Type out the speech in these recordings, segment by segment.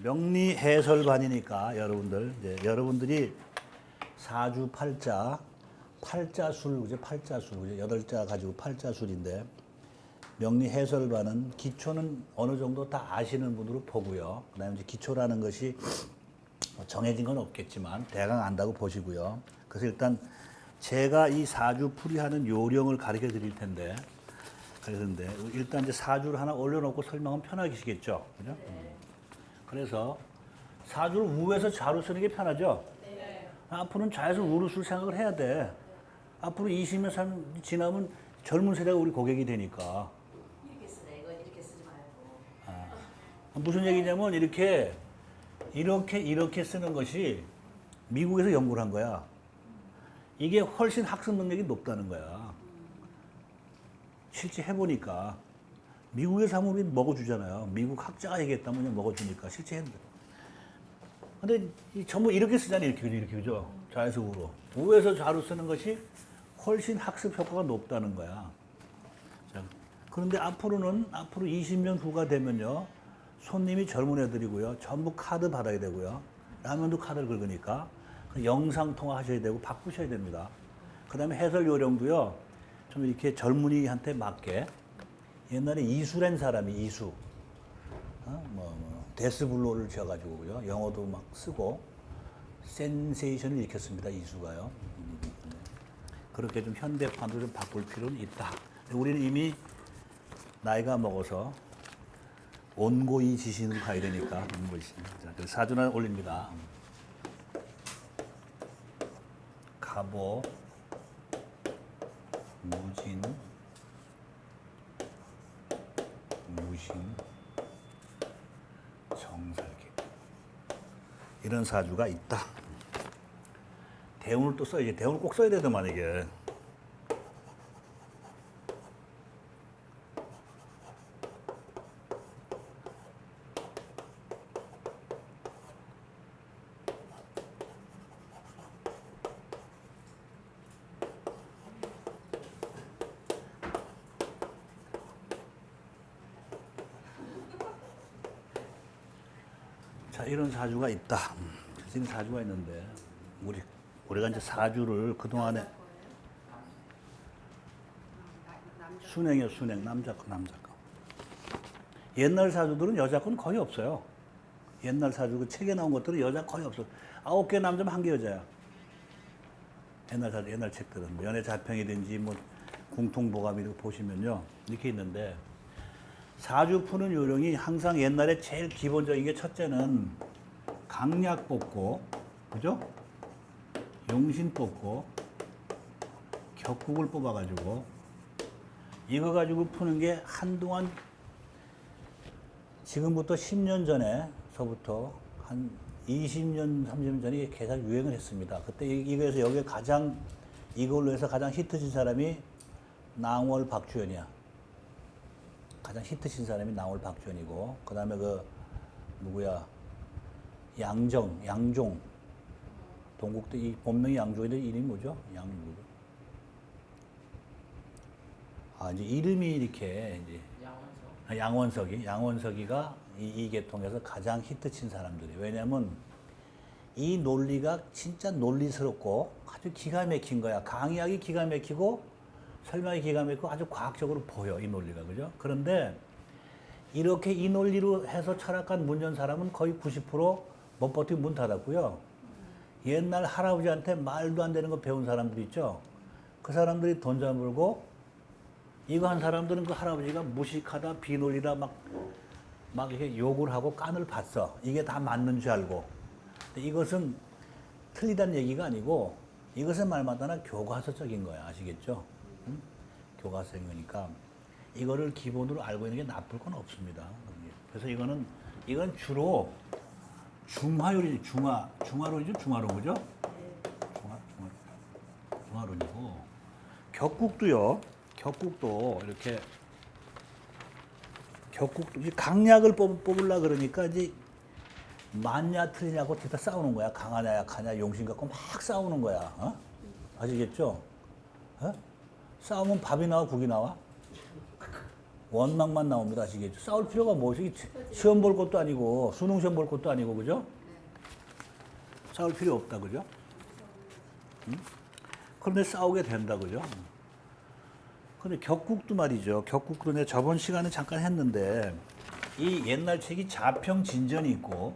명리 해설반이니까 여러분들 이제 여러분들이 사주 팔자술 그죠? 팔자술 그죠? 8자 가지고 팔자술인데 명리 해설반은 기초는 어느 정도 다 아시는 분으로 보고요. 그다음에 이제 기초라는 것이 정해진 건 없겠지만 대강 안다고 보시고요. 그래서 일단 제가 이 사주 풀이하는 요령을 가르쳐 드릴 텐데 그런데 일단 이제 사주를 하나 올려놓고 설명하면 편하시겠죠, 그죠? 그래서 사주를 우에서 좌로 쓰는 게 편하죠. 앞으로는 좌에서 우로 쓸 생각을 해야 돼. 앞으로 20년 지나면 젊은 세대가 우리 고객이 되니까. 이렇게 쓰네. 이건 이렇게 쓰지 말고. 무슨 얘기냐면 이렇게 쓰는 것이 미국에서 연구를 한 거야. 이게 훨씬 학습 능력이 높다는 거야. 실제 해보니까 미국에서 하면 우리 먹어주잖아요. 미국 학자가 얘기했다면 그냥 먹어주니까 실제 했는데. 근데 전부 이렇게 쓰잖아요. 이렇게 그죠? 좌에서 우로. 우에서 좌로 쓰는 것이 훨씬 학습 효과가 높다는 거야. 자, 그런데 앞으로 20년 후가 되면요. 손님이 젊은 애들이고요. 전부 카드 받아야 되고요. 라면도 카드를 긁으니까 영상 통화하셔야 되고 바꾸셔야 됩니다. 그 다음에 해설 요령도요. 좀 이렇게 젊은이한테 맞게 옛날에 이수란 사람이 이수 데스블로를 지어가지고요. 영어도 막 쓰고 센세이션을 일으켰습니다. 이수가요. 그렇게 좀 현대판으로 좀 바꿀 필요는 있다. 우리는 이미 나이가 먹어서 온고이 지신으로 가야 되니까 자, 그래서 사주나 올립니다. 갑오, 무진, 무신, 정살기 이런 사주가 있다. 대운을 또 써야지. 대운을 꼭 써야 되더만 이게. 자, 이런 사주가 있다. 지금 사주가 있는데 우리가 이제 사주를 그동안에 순행이요, 순행. 남자 거. 옛날 사주들은 여자 건 거의 없어요. 옛날 사주 그 책에 나온 것들은 여자 거의 없어. 9개 남자면 1개 여자야. 옛날 사주, 옛날 책들은 연애 자평이든지 뭐 궁통보감 이렇게 보시면요. 이렇게 있는데 사주 푸는 요령이 항상 옛날에 제일 기본적인 게 첫째는 강약 뽑고, 그죠? 용신 뽑고, 격국을 뽑아가지고, 이거 가지고 푸는 게 한동안, 지금부터 10년 전에서부터 한 20년, 30년 전에 계속 유행을 했습니다. 그때 이거에서 여기에 이걸로 해서 가장 히트친 사람이 낭월 박주연이야. 가장 히트친 사람이 낭월 박주연이고, 그 다음에 양종. 동국대 이 본명이 양종인데 이름이 뭐죠? 이제 이름이 이렇게 이제 양원석이가 이 계통에서 가장 히트친 사람들이. 왜냐면 이 논리가 진짜 논리스럽고 아주 기가 막힌 거야. 강의하기 기가 막히고 설명이 기가 막히고 아주 과학적으로 보여, 이 논리가. 그죠? 그런데 이렇게 이 논리로 해서 철학관 문 연 사람은 거의 90%못 버티고 문 닫았고요. 옛날 할아버지한테 말도 안 되는 거 배운 사람들 있죠? 그 사람들이 돈 잘 벌고 이거 한 사람들은 그 할아버지가 무식하다, 비논리다 막 이렇게 욕을 하고 깐을 봤어. 이게 다 맞는 줄 알고. 근데 이것은 틀리다는 얘기가 아니고 이것은 말마다나 교과서적인 거야. 아시겠죠? 응? 교과서적인 거니까 이거를 기본으로 알고 있는 게 나쁠 건 없습니다. 그래서 이건 주로 중화요리, 중화론이죠? 중화론, 그죠? 중화론이고. 격국도 이렇게, 강약을 뽑으려 그러니까 이제 맞냐 틀리냐고 뒤에다 싸우는 거야. 강하냐, 약하냐, 용신 갖고 막 싸우는 거야. 어? 아시겠죠? 어? 싸우면 밥이 나와, 국이 나와? 원망만 나옵니다. 아시겠죠? 싸울 필요가 뭐지? 시험 볼 것도 아니고 수능 시험 볼 것도 아니고 그죠? 싸울 필요 없다 그죠? 응? 그런데 싸우게 된다 그죠? 근데 격국도 말이죠. 격국도 내가 저번 시간에 잠깐 했는데 이 옛날 책이 자평진전이 있고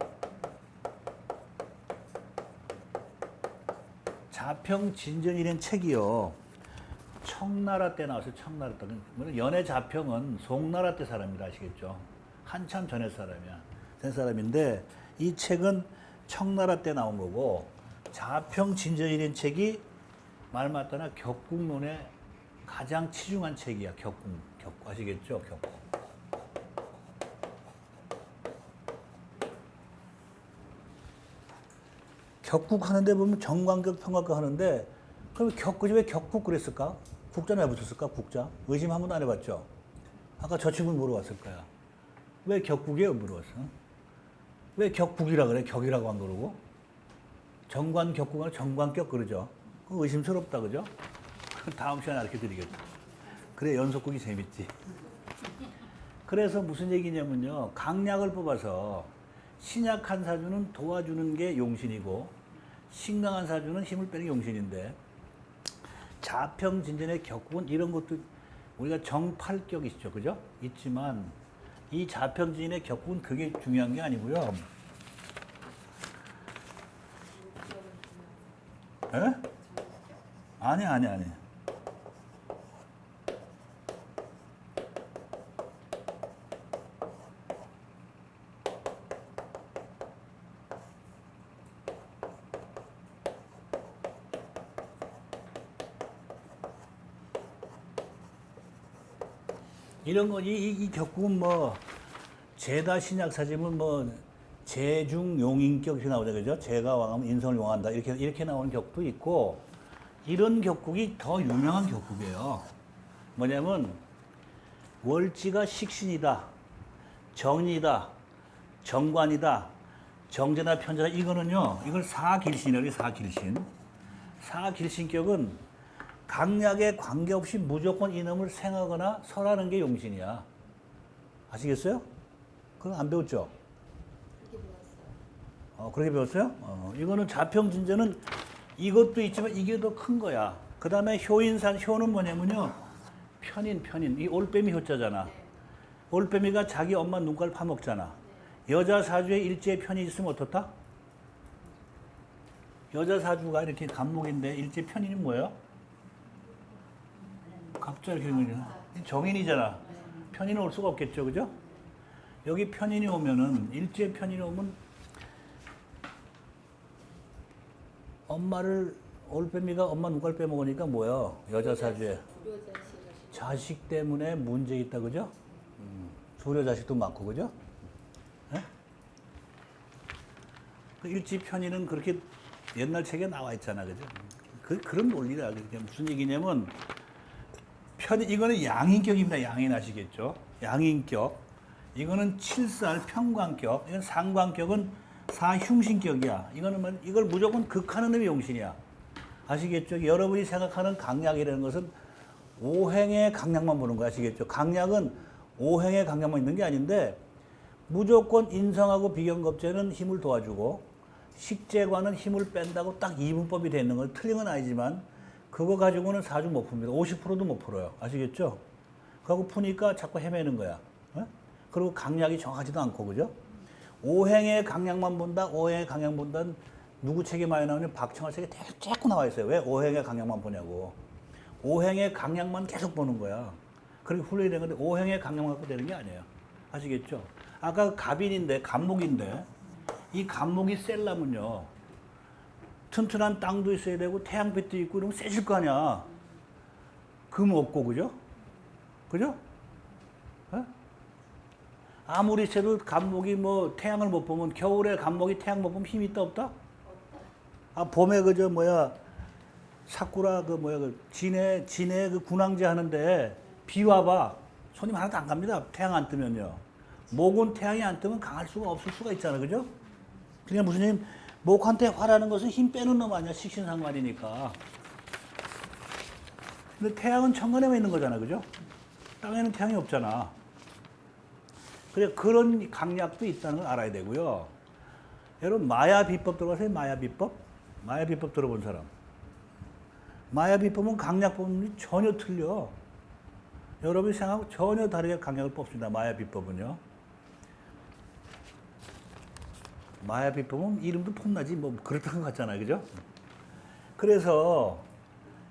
자평진전이라는 책이요. 청나라 때 나왔어요. 청나라 때. 연애 자평은 송나라 때 사람이라 아시겠죠? 한참 전에 사람이야. 된 사람인데 이 책은 청나라 때 나온 거고 자평진전이라는 책이 말 맞다나 격국론의 가장 치중한 책이야. 격국 아시겠죠? 격국. 격국 하는데 보면 정관격, 평각격 하는데 그럼 격국이 왜 격국 그랬을까? 국자는 왜 붙였을까? 국자? 의심 한 번도 안 해봤죠? 아까 저 친구는 물어봤을 거야. 왜 격국이에요? 물어봤어. 왜 격국이라 그래? 격이라고 안 그러고? 정관격국은 정관격 그러죠? 그거 의심스럽다 그죠? 다음 시간에 알려 드리겠다. 그래 연속극이 재밌지. 그래서 무슨 얘기냐면요. 강약을 뽑아서 신약한 사주는 도와주는 게 용신이고 신강한 사주는 힘을 빼는 게 용신인데 자평진전의 격국은 이런 것도 우리가 정팔격이 있죠. 그죠? 있지만 이 자평진의 격국은 그게 중요한 게 아니고요. 에? 아니. 이런 거, 이 격국은 뭐, 제다 신약 사지면 뭐, 재중 용인격 이렇게 나오죠. 그죠? 재가 왕하면 인성을 용한다. 이렇게 나오는 격도 있고, 이런 격국이 더 유명한 격국이에요. 뭐냐면, 월지가 식신이다. 정이다. 정관이다. 정제나 편제다. 이거는요, 이걸 사길신이라고 해요. 사길신. 사길신격은 강약에 관계없이 무조건 이놈을 생하거나 설하는 게 용신이야. 아시겠어요? 그건 안 배웠죠? 그렇게 배웠어요? 이거는 자평진전은 이것도 있지만 이게 더 큰 거야. 그 다음에 효인산, 효는 뭐냐면요. 편인. 이 올빼미 효자잖아. 올빼미가 자기 엄마 눈깔 파먹잖아. 여자 사주에 일제에 편이 있으면 어떻다? 여자 사주가 이렇게 간목인데 일제 편인이 뭐예요? 갑자기 이렇게 정인이잖아. 편인은 올 수가 없겠죠, 그죠? 여기 편인이 오면은 일제 편인이 오면 엄마를 올빼미가 엄마 눈깔 빼먹으니까 뭐야? 여자 사주에 자식 때문에 문제 있다, 그죠? 조려 자식도 많고, 그죠? 그 일지 편인은 그렇게 옛날 책에 나와 있잖아, 그죠? 그런 논리라. 그러니까 무슨 얘기냐면 이거는 양인격입니다. 양인 아시겠죠? 양인격. 이거는 칠살 평관격. 이건 상관격은 사흉신격이야. 이걸 무조건 극하는 놈이 용신이야. 아시겠죠? 여러분이 생각하는 강약이라는 것은 오행의 강약만 보는 거 아시겠죠? 강약은 오행의 강약만 있는 게 아닌데 무조건 인성하고 비견겁제는 힘을 도와주고 식재관은 힘을 뺀다고 딱 이분법이 되어 있는 건 틀린 건 아니지만 그거 가지고는 사주 못 풉니다. 50%도 못 풀어요. 아시겠죠? 그거 푸니까 자꾸 헤매는 거야. 그리고 강약이 정확하지도 않고, 그죠? 오행의 강약만 본다, 오행의 강약 본다는 누구 책에 많이 나오냐면 박청아 책에 자꾸 나와 있어요. 왜 오행의 강약만 보냐고. 오행의 강약만 계속 보는 거야. 그렇게 훈련이 된 건데 오행의 강약만 갖고 되는 게 아니에요. 아시겠죠? 아까 갑인인데, 갑목인데 이 갑목이 셀라면요. 튼튼한 땅도 있어야 되고 태양빛도 있고 이러면 세질 거 아니야. 금 없고 그죠? 그죠? 에? 아무리 세도 갑목이 뭐 태양을 못 보면 겨울에 갑목이 태양 못 보면 힘이 있다 없다? 봄에 그저 사쿠라 진해 그 군항제 하는데 비 와봐 손님 하나도 안 갑니다. 태양 안 뜨면요. 목은 태양이 안 뜨면 강할 수가 없을 수가 있잖아, 그죠? 그러니까 무슨 얘기? 목한테 화라는 것은 힘 빼는 놈 아니야. 식신상관이니까. 근데 태양은 천간에만 있는 거잖아. 그죠? 땅에는 태양이 없잖아. 그래 그런 강약도 있다는 걸 알아야 되고요. 여러분 마야 비법 들어가세요. 마야 비법? 마야 비법 들어본 사람. 마야 비법은 강약 법이 전혀 틀려. 여러분이 생각하고 전혀 다르게 강약을 뽑습니다. 마야 비법은요. 마야 비법은 이름도 폼나지 뭐 그렇다는 것 같잖아요. 그죠? 그래서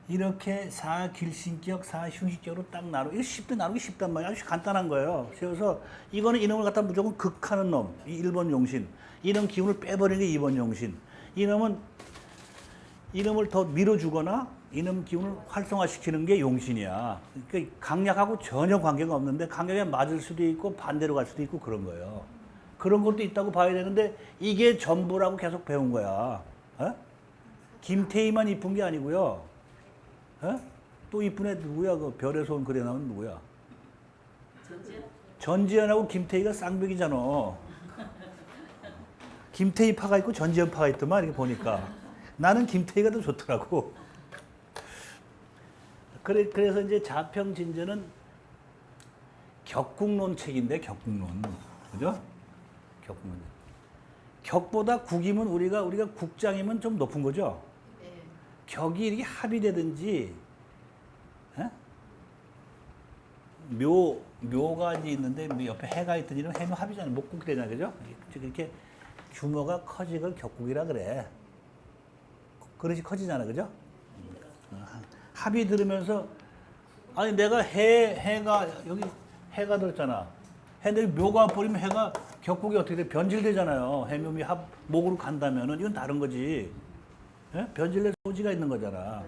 이렇게 사길신격, 사흉식격으로 딱 나누고, 이거 10대 나누기 쉽단 말이에요. 아주 간단한 거예요. 그래서 이거는 이놈을 갖다 무조건 극하는 놈, 이 1번 용신. 이놈 기운을 빼버리는 게 2번 용신. 이놈은 이놈을 더 밀어주거나 이놈 기운을 활성화시키는 게 용신이야. 그러니까 강약하고 전혀 관계가 없는데 강약에 맞을 수도 있고 반대로 갈 수도 있고 그런 거예요. 그런 것도 있다고 봐야 되는데 이게 전부라고 계속 배운 거야. 어? 김태희만 이쁜 게 아니고요. 어? 또 이쁜 애 누구야? 그 별에서 온 그래 나온 누구야? 전지현? 전지현하고 김태희가 쌍벽이잖아. 김태희 파가 있고 전지현 파가 있더만 이렇게 보니까 나는 김태희가 더 좋더라고. 그래서 이제 자평진전은 격국론 책인데 격국론, 그죠? 격국론. 격보다 국이면 우리가 국장이면 좀 높은 거죠. 네. 격이 이렇게 합의되든지, 에? 묘가 있는데 옆에 해가 있든지 이런 해묘 합이잖아요. 목국이 되잖아요, 그죠? 이렇게 규모가 커지걸 격국이라 그래. 그릇이 커지잖아, 그죠? 합의 들으면서 아니 내가 해가 여기 해가 들었잖아. 해인데 묘가 버리면 해가 격국이 어떻게 돼? 변질되잖아요. 해묘미 목으로 간다면은 이건 다른 거지. 예? 변질될 소지가 있는 거잖아.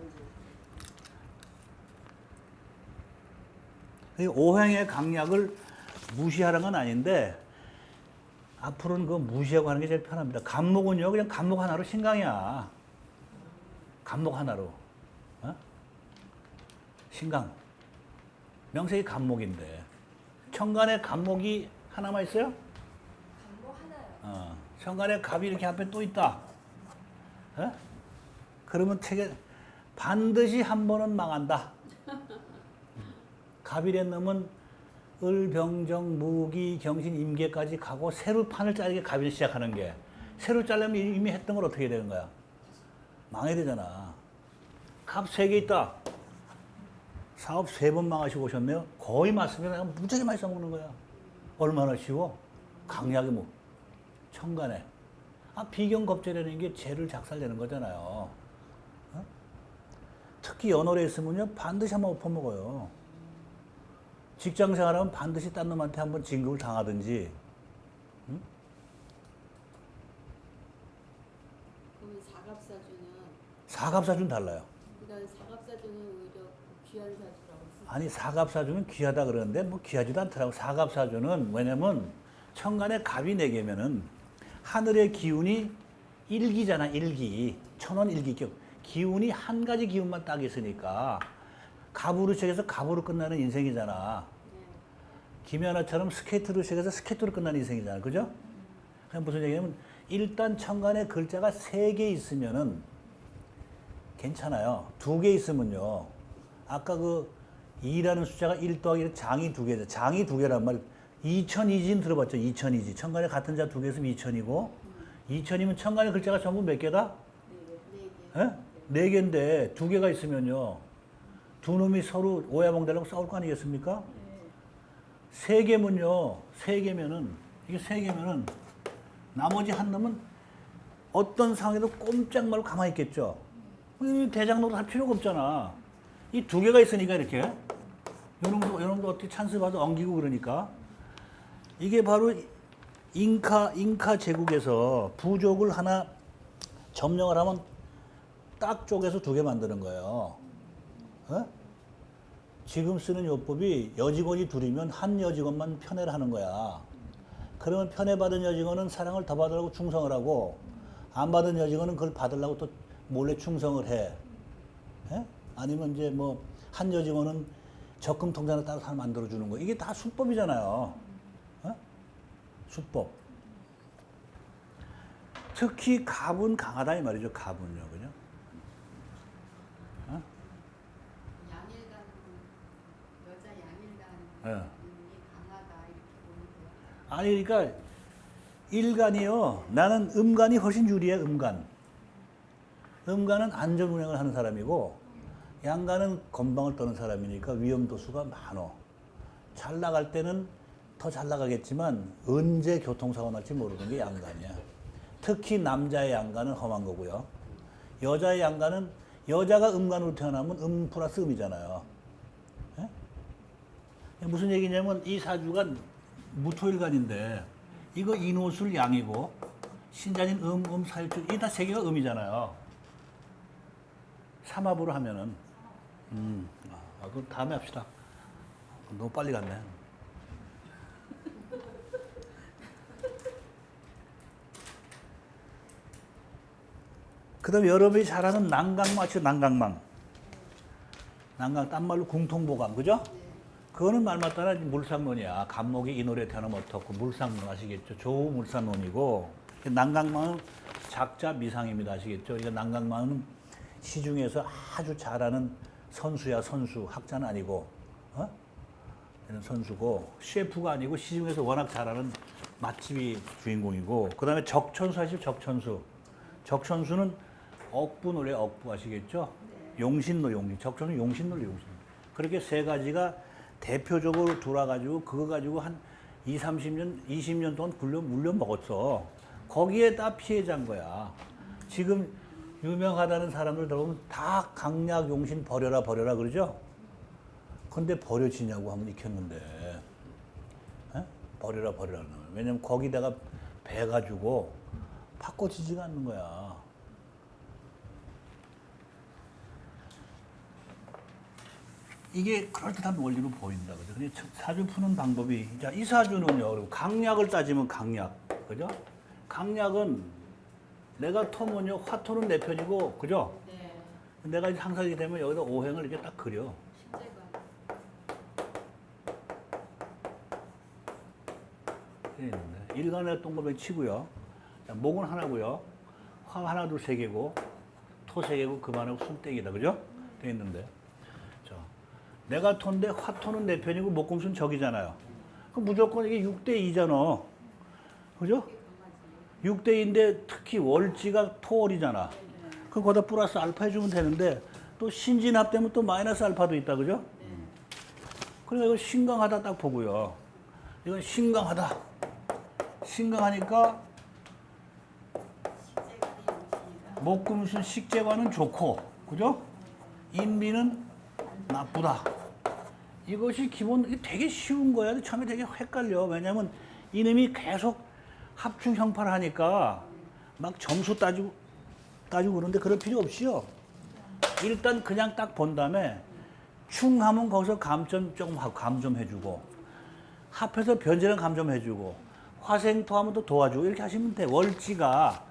이 오행의 강약을 무시하라는 건 아닌데 앞으로는 그거 무시하고 하는 게 제일 편합니다. 간목은요 그냥 간목 하나로 신강이야. 간목 하나로. 어? 신강. 명색이 간목인데 천간에 간목이 하나만 있어요? 간목 하나요. 천간에 갑이 이렇게 앞에 또 있다. 어? 그러면 되게 반드시 한 번은 망한다. 갑이란 놈은 을, 병정, 무기, 경신, 임계까지 가고 새로 판을 짜게 갑이 시작하는 게 새로 짜려면 이미 했던 걸 어떻게 되는 거야? 망해야 되잖아. 갑 3개 있다. 사업 3번 망하시고 오셨네요. 거의 맞습니다. 무지하게 많이 써먹는 거야. 얼마나 쉬워? 강약이 뭐 천간에. 비경겁제라는 게 죄를 작살내는 거잖아요. 어? 특히 연월에 있으면요 반드시 한번 엎어먹어요. 직장생활하면 반드시 딴 놈한테 한번 진급을 당하든지. 응? 그러면 사갑사주는 사갑사주는 달라요. 그다음 사갑사주는 오히려 귀한 사주라고 쓰죠. 아니 사갑사주는 귀하다 그러는데 뭐 귀하지도 않더라고. 사갑사주는 왜냐면 천간에 갑이 4개면은 하늘의 기운이 일기잖아. 일기. 천원 일기격. 기운이 한 가지 기운만 딱 있으니까 갑으로 시작해서 갑으로 끝나는 인생이잖아. 김연아처럼 스케이트로 시작해서 스케이트로 끝나는 인생이잖아. 그죠? 그냥 무슨 얘기냐면 일단 천간에 글자가 3개 있으면은 괜찮아요. 2개 있으면요. 아까 그 2라는 숫자가 1 더하기 1 장이 2개죠. 장이 2개란 말. 2002지는 들어봤죠? 2002지. 천간에 같은 자 2개 있으면 2000이고 2000이면 천간에 글자가 전부 몇 개다? 네. 네 개인데 2개가 있으면요. 두 놈이 서로 오야봉대라고 싸울 거 아니겠습니까? 세 개면요. 세 개면은 이게 3개면은 나머지 한 놈은 어떤 상황에도 꼼짝 말고 가만히 있겠죠. 대장로도 할 필요가 없잖아. 이 2개가 있으니까 이렇게 요 놈도 어떻게 찬스 봐도 엉기고 그러니까 이게 바로 잉카 제국에서 부족을 하나 점령을 하면 딱 쪼개서 2개 만드는 거예요. 어? 지금 쓰는 요법이 여직원이 둘이면 한 여직원만 편애를 하는 거야. 그러면 편애받은 여직원은 사랑을 더 받으려고 충성을 하고 안 받은 여직원은 그걸 받으려고 또 몰래 충성을 해. 예? 아니면 이제 뭐 한 여직원은 적금 통장을 따로 하나 만들어주는 거. 이게 다 수법이잖아요. 어? 수법. 특히 갑은 강하다 이 말이죠. 갑은요. 그죠? 어? 양일간 여자 양일간 예. 이 강하다 이렇게 보는 거예요. 아니 그러니까 일간이요. 나는 음간이 훨씬 유리해. 음간은 안전 운행을 하는 사람이고 양간은 건방을 떠는 사람이니까 위험 도수가 많어. 잘 나갈 때는 더 잘 나가겠지만 언제 교통사고 날지 모르는 게 양간이야. 특히 남자의 양간은 험한 거고요. 여자의 양간은 여자가 음간으로 태어나면 음 플러스 음이잖아요. 예? 무슨 얘기냐면 이 사주가 무토일간인데 이거 인호술 양이고 신자진 사일주 이 다 세 개가 음이잖아요. 삼합으로 하면은 그럼 다음에 합시다. 너무 빨리 갔네. 그 다음에 여러분이 잘 아는 난강망 아시죠? 난강, 딴 말로 궁통보감, 그죠? 그거는 말 맞다나 물상론이야. 간목이 이 노래 태어나면 어떻고, 물상론 아시겠죠? 조물상론이고, 난강망은 작자 미상입니다. 아시겠죠? 그러니까 난강망은 시중에서 아주 잘하는 선수야, 선수. 학자는 아니고, 이런 선수고, 셰프가 아니고 시중에서 워낙 잘하는 맛집이 주인공이고, 그 다음에 적천수 아시죠? 적천수는 억부 노래 억부 아시겠죠? 용신노 용신. 적천수 용신노 용신. 그렇게 세 가지가 대표적으로 돌아가지고 그거 가지고 한 20, 30년 동안 물려 먹었어. 거기에 다 피해자인 거야. 지금 유명하다는 사람들 들어보면 다 강약 용신 버려라 그러죠? 근데 버려지냐고 하면 익혔는데 버려라. 왜냐면 거기다가 배가지고 바꿔지지가 않는 거야. 이게 그럴듯한 원리로 보인다. 그죠? 근데 사주 푸는 방법이, 자, 이 사주는요, 그리고 강약을 따지면 강약. 그죠? 강약은 내가 토면요, 화토는 내 편이고, 그죠? 네. 내가 항상 이렇게 되면 여기다 오행을 이렇게 딱 그려. 십제가. 일간에 동그라미 치고요. 자, 목은 하나고요. 화 하나, 둘, 세 개고, 토 세 개고, 그만하고 숨땡이다. 그죠? 돼 있는데. 자, 내가 토인데 화토는 내 편이고, 목금수는 적이잖아요. 그럼 무조건 이게 6대2잖아. 그죠? 6대2인데 특히 월지가 토월이잖아. 그럼 거기다 플러스 알파 해주면 되는데, 또 신진합되면 또 마이너스 알파도 있다. 그죠? 그러니까 이거 신강하다 딱 보고요. 이건 신강하다. 신강하니까 목금순 식재관은 좋고, 그죠? 인비는 나쁘다. 이것이 기본, 이게 되게 쉬운 거야. 처음에 되게 헷갈려. 왜냐면 이놈이 계속 합충 형파를 하니까 막 점수 따지고 그러는데 그럴 필요 없이요. 일단 그냥 딱 본 다음에 충하면 거기서 감점 조금 하고 감점 해주고, 합해서 변제는 감점 해주고, 화생토하면 또 도와주고, 이렇게 하시면 돼. 월지가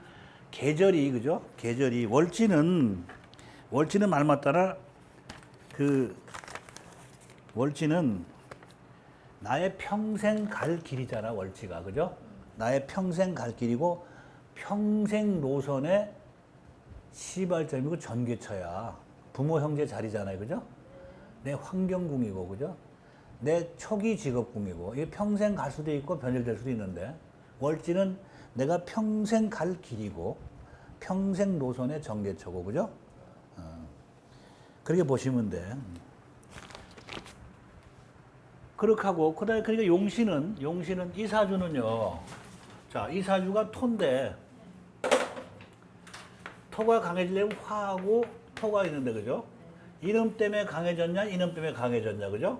계절이, 그죠? 계절이 월지는 말 맞따라 월지는 나의 평생 갈 길이잖아. 월지가, 그죠? 나의 평생 갈 길이고 평생 노선의 시발점이고 전개처야. 부모 형제 자리잖아요, 그죠? 내 환경궁이고, 그죠? 내 초기 직업궁이고, 이게 평생 갈 수도 있고 변질될 수도 있는데, 월지는 내가 평생 갈 길이고 평생 노선의 전개처고, 그죠? 그렇게 보시면 돼. 그렇게 하고, 그 다음에 그러니까 용신은 이 사주는요. 자, 이 사주가 토인데, 토가 강해지려면 화하고 토가 있는데, 그죠? 이름 때문에 강해졌냐, 이름 때문에 강해졌냐, 그죠?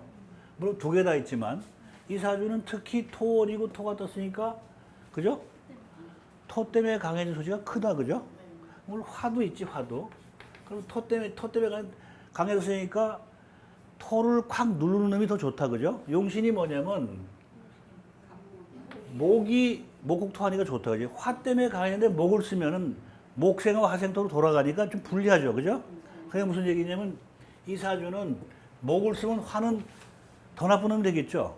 물론 두 개 다 있지만, 이 사주는 특히 토월이고 토가 떴으니까, 그죠? 토 때문에 강해진 소지가 크다, 그죠? 물론 화도 있지, 화도. 그럼 토 때문에 강해졌으니까 토를 콱 누르는 놈이 더 좋다, 그죠? 용신이 뭐냐면 목국토 하니까 좋다, 그지? 화 때문에 강했는데 목을 쓰면은 목생과 화생토로 돌아가니까 좀 불리하죠, 그죠? 그게 무슨 얘기냐면 이 사주는 목을 쓰면 화는 더 나쁜 놈이 되겠죠?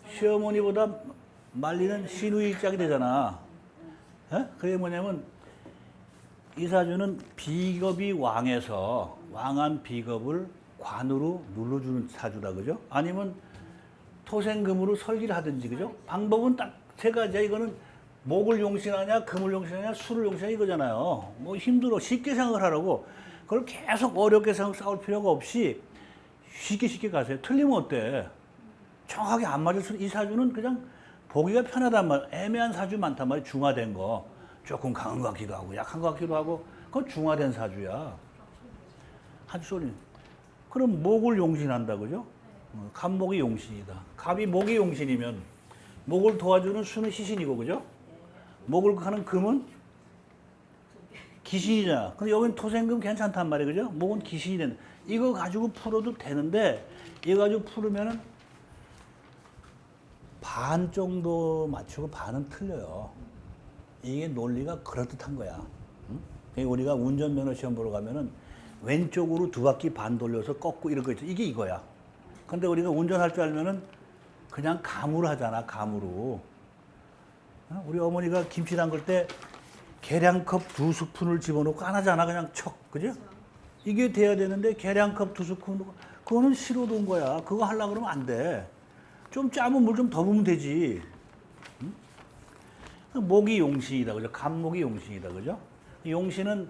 시어머니보다 말리는 시누이 짝이 되잖아. 그게 뭐냐면 이 사주는 비겁이 왕에서 왕한 비겁을 관으로 눌러주는 사주다, 그죠? 아니면 토생금으로 설기를 하든지, 그죠? 방법은 딱 세 가지야. 이거는 목을 용신하냐, 금을 용신하냐, 수를 용신하냐 이거잖아요. 뭐 힘들어. 쉽게 생각을 하라고. 그걸 계속 어렵게 싸울 필요가 없이 쉽게 가세요. 틀리면 어때? 정확하게 안 맞을 수, 이 사주는 그냥 보기가 편하단 말. 애매한 사주 많단 말이야. 중화된 거. 조금 강한 것 같기도 하고, 약한 것 같기도 하고. 그건 중화된 사주야. 한 소리. 그럼 목을 용신한다, 그죠? 갑목이 용신이다. 갑이 목이 용신이면 목을 도와주는 수는 시신이고, 그죠? 목을 하는 금은 기신이잖아. 근데 여기는 토생금 괜찮단 말이에요, 그죠? 목은 기신이 된다. 이거 가지고 풀어도 되는데, 이거 가지고 풀으면은 반 정도 맞추고 반은 틀려요. 이게 논리가 그럴듯한 거야. 응? 우리가 운전면허 시험 보러 가면은 왼쪽으로 두 바퀴 반 돌려서 꺾고 이런 거 있죠. 이게 이거야. 근데 우리가 운전할 줄 알면은 그냥 감으로 하잖아, 감으로. 우리 어머니가 김치 담글 때 계량컵 2스푼을 집어넣고 안 하잖아, 그냥 척, 그죠? 이게 돼야 되는데 계량컵 2스푼, 그거는 싫어도 온 거야. 그거 하려고 그러면 안 돼. 좀 짜면 물 좀 더 부으면 되지. 응? 목이 용신이다, 그죠? 갑목이 용신이다, 그죠? 용신은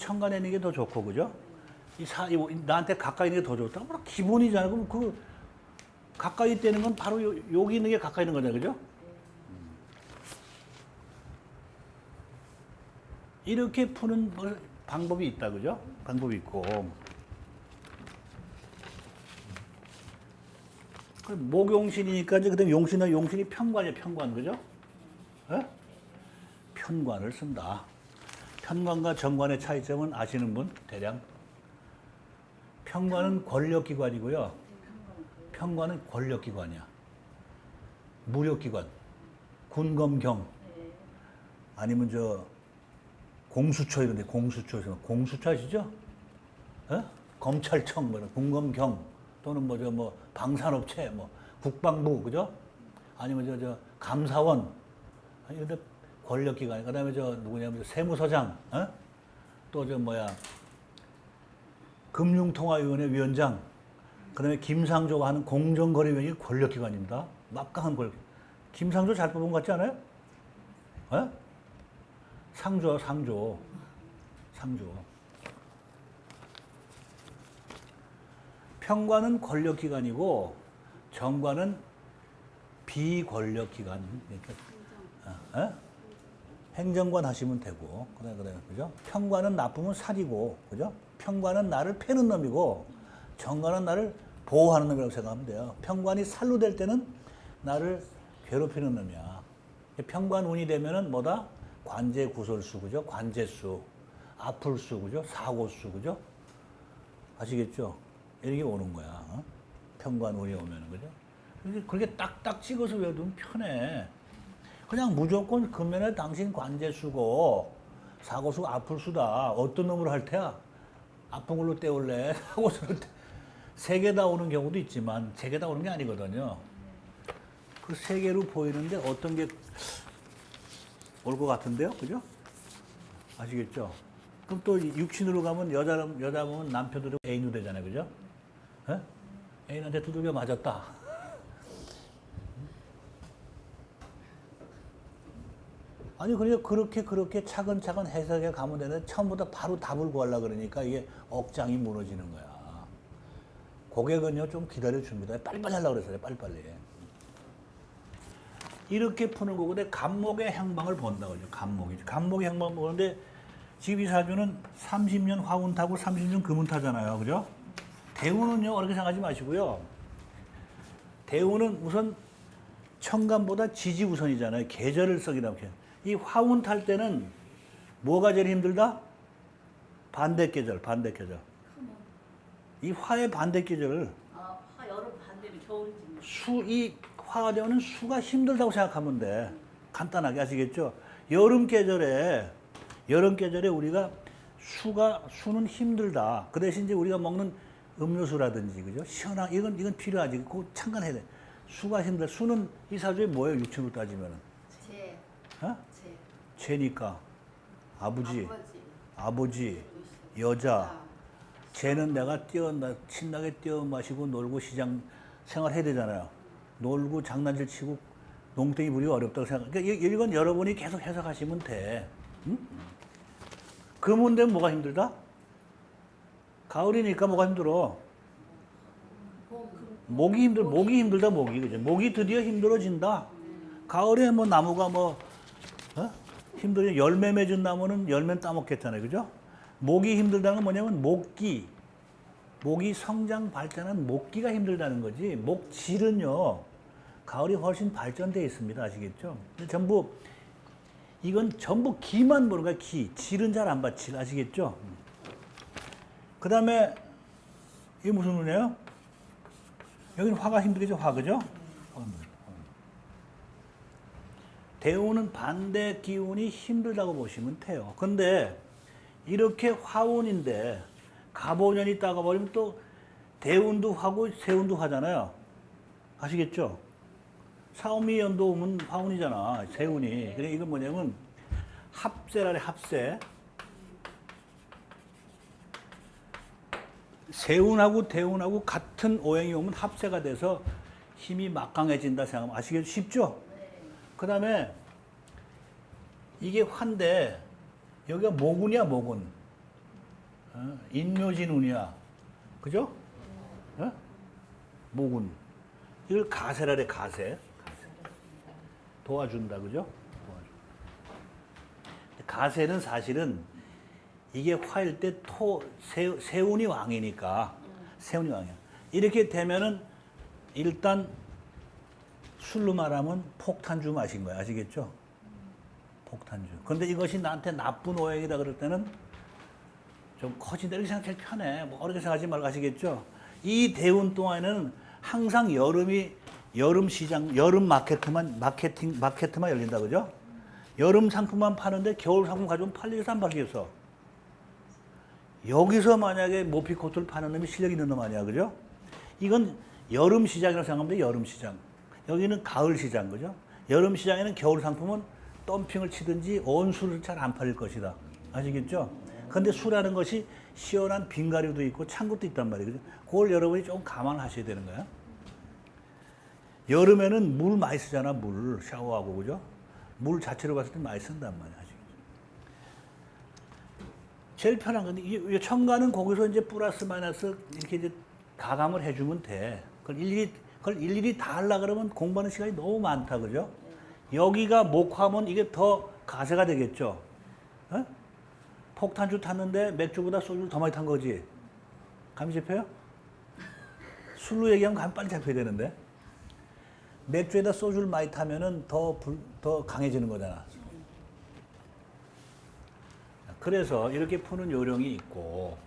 천간에 있는 게 더 좋고, 그죠? 나한테 가까이 있는 게 더 좋다. 뭐 기본이잖아. 그럼 그 가까이 있다는 건 바로 여기 있는 게 가까이 있는 거잖아, 그죠? 이렇게 푸는 방법이 있다, 그죠? 방법이 있고. 목용신이니까 이제 그다음에 용신이 편관이야, 편관, 그죠? 에? 편관을 쓴다. 편관과 정관의 차이점은 아시는 분 대략? 편관은 권력기관이고요. 편관은 권력기관이야. 무력기관, 군검경, 아니면 공수처 이런데 공수처에서 공수처 아시죠? 에? 검찰청, 군검경 또는 방산업체, 국방부, 그죠? 아니면 감사원 이런데 권력기관. 그다음에 누구냐면 세무서장, 또 금융통화위원회 위원장. 그다음에 김상조가 하는 공정거래위원회 권력기관입니다. 막강한 권력. 김상조 잘 뽑은 것 같지 않아요? 에? 상조. 평관은 권력기관이고 정관은 비권력기관. 그러니까, 행정관 하시면 되고, 그죠? 평관은 나쁘면 살이고, 그죠? 평관은 나를 패는 놈이고, 정관은 나를 보호하는 놈이라고 생각하면 돼요. 평관이 살로 될 때는 나를 괴롭히는 놈이야. 평관운이 되면은 뭐다? 관제구설수, 그죠? 관제수, 아플수, 그죠? 사고수, 그죠? 아시겠죠? 이렇게 오는 거야. 평관운이 오면은, 그죠? 그렇게 딱딱 찍어서 외우면 편해. 그냥 무조건 금면에 당신 관제수고, 사고수, 아플수다. 어떤 놈으로 할 테야? 아픈 걸로 때울래? 사고수로 세 개 다 오는 경우도 있지만, 세 개 다 오는 게 아니거든요. 그 세 개로 보이는데 어떤 게 올 것 같은데요? 그죠? 아시겠죠? 그럼 또 육신으로 가면 여자 보면 남편들이 애인으로 되잖아요. 그죠? 에? 애인한테 두들겨 맞았다. 아니, 그러니까 그렇게 차근차근 해석해 가면 되는데 처음부터 바로 답을 구하려고 그러니까 이게 억장이 무너지는 거야. 고객은요, 좀 기다려 줍니다. 빨리빨리 하려고 그랬어요. 빨리빨리. 이렇게 푸는 거고, 근데 갑목의 행방을 본다고 하죠. 갑목의 행방을 보는데, 지금 이 사주는 30년 화운 타고 30년 금운 타잖아요. 그죠? 대운은요, 어렵게 생각하지 마시고요. 대운은 우선 천간보다 지지 우선이잖아요. 계절을 썩이다. 이 화운 탈 때는 뭐가 제일 힘들다? 반대 계절. 이 화의 반대 계절을. 화 여름 반대로 겨울이지. 이 화가 되면 수가 힘들다고 생각하면 돼. 간단하게 아시겠죠? 여름 계절에 우리가 수는 힘들다. 그 대신 이제 우리가 먹는 음료수라든지, 그죠? 시원한, 이건 필요하지. 그거 참관해야 돼. 수가 힘들다. 수는 이 사주에 뭐예요? 육친으로 따지면은. 재. 어? 재. 재니까. 아버지, 여자. 쟤는 내가 신나게 뛰어 마시고 놀고 생활해야 되잖아요. 놀고 장난질 치고 농땡이 부리기 어렵다고 생각. 그러니까 이건 여러분이 계속 해석하시면 돼. 응? 그문 되면 뭐가 힘들다? 가을이니까 뭐가 힘들어? 목이 힘들다, 목이. 그죠? 목이 드디어 힘들어진다. 가을에 뭐 나무가 뭐, 힘들어. 열매 맺은 나무는 열매 따먹겠잖아요. 그죠? 목이 힘들다는 건 뭐냐면 목기. 목이 성장 발전한 목기가 힘들다는 거지. 목질은요, 가을이 훨씬 발전되어 있습니다. 아시겠죠? 근데 이건 전부 기만 보는 거야, 기. 질은 잘 안 봐, 질. 아시겠죠? 그 다음에, 이게 무슨 눈이에요? 여기는 화가 힘들겠죠, 화, 그죠? 대운은 반대 기운이 힘들다고 보시면 돼요. 근데 이렇게 화운인데 갑오년이 있다가 버리면 또 대운도 화고 세운도 화잖아요. 아시겠죠? 사오미연도 오면 화운이잖아, 세운이. 그러니까 이건 뭐냐면 합세라래, 합세. 세운하고 대운하고 같은 오행이 오면 합세가 돼서 힘이 막강해진다 생각하면 아시겠죠? 쉽죠? 그 다음에 이게 화인데 여기가 모군이야, 모군. 인묘진운이야. 그죠? 모군. 이걸 가세라래, 가세. 도와준다, 그죠? 가세는 사실은 이게 화일 때 세운이 왕이니까, 세운이 왕이야. 이렇게 되면은 일단 술로 말하면 폭탄주 마신 거야. 아시겠죠? 폭탄주. 근데 이것이 나한테 나쁜 오행이다 그럴 때는 좀 커진다 이렇게 생각하기 편해. 뭐 어렵게 생각하지 말고. 아시겠죠? 이 대운 동안에는 항상 여름 시장, 여름 마케트만 열린다, 그죠? 여름 상품만 파는데 겨울 상품 가져오면 팔리겠어, 안 팔리겠어? 여기서 만약에 모피코트를 파는 놈이 실력 있는 놈 아니야, 그죠? 이건 여름 시장이라고 생각하면 돼, 여름 시장. 여기는 가을 시장, 그죠? 여름 시장에는 겨울 상품은 덤핑을 치든지 온수를 잘 안 팔릴 것이다. 아시겠죠? 근데 수라는 것이 시원한 빙가류도 있고 찬 것도 있단 말이에요. 그죠? 그걸 여러분이 좀 감안하셔야 되는 거야. 여름에는 물 많이 쓰잖아, 물. 샤워하고, 그죠? 물 자체로 봤을 때 많이 쓴단 말이야. 아시겠죠? 제일 편한 건데, 이 첨가는 거기서 이제 플러스 마이너스 이렇게 이제 가감을 해주면 돼. 그걸 일일이 다 하려고 그러면 공부하는 시간이 너무 많다, 그죠? 여기가 목화면 이게 더 가세가 되겠죠? 폭탄주 탔는데 맥주보다 소주를 더 많이 탄 거지? 감이 잡혀요? 술로 얘기하면 감이 빨리 잡혀야 되는데. 맥주에다 소주를 많이 타면은 더 강해지는 거잖아. 그래서 이렇게 푸는 요령이 있고.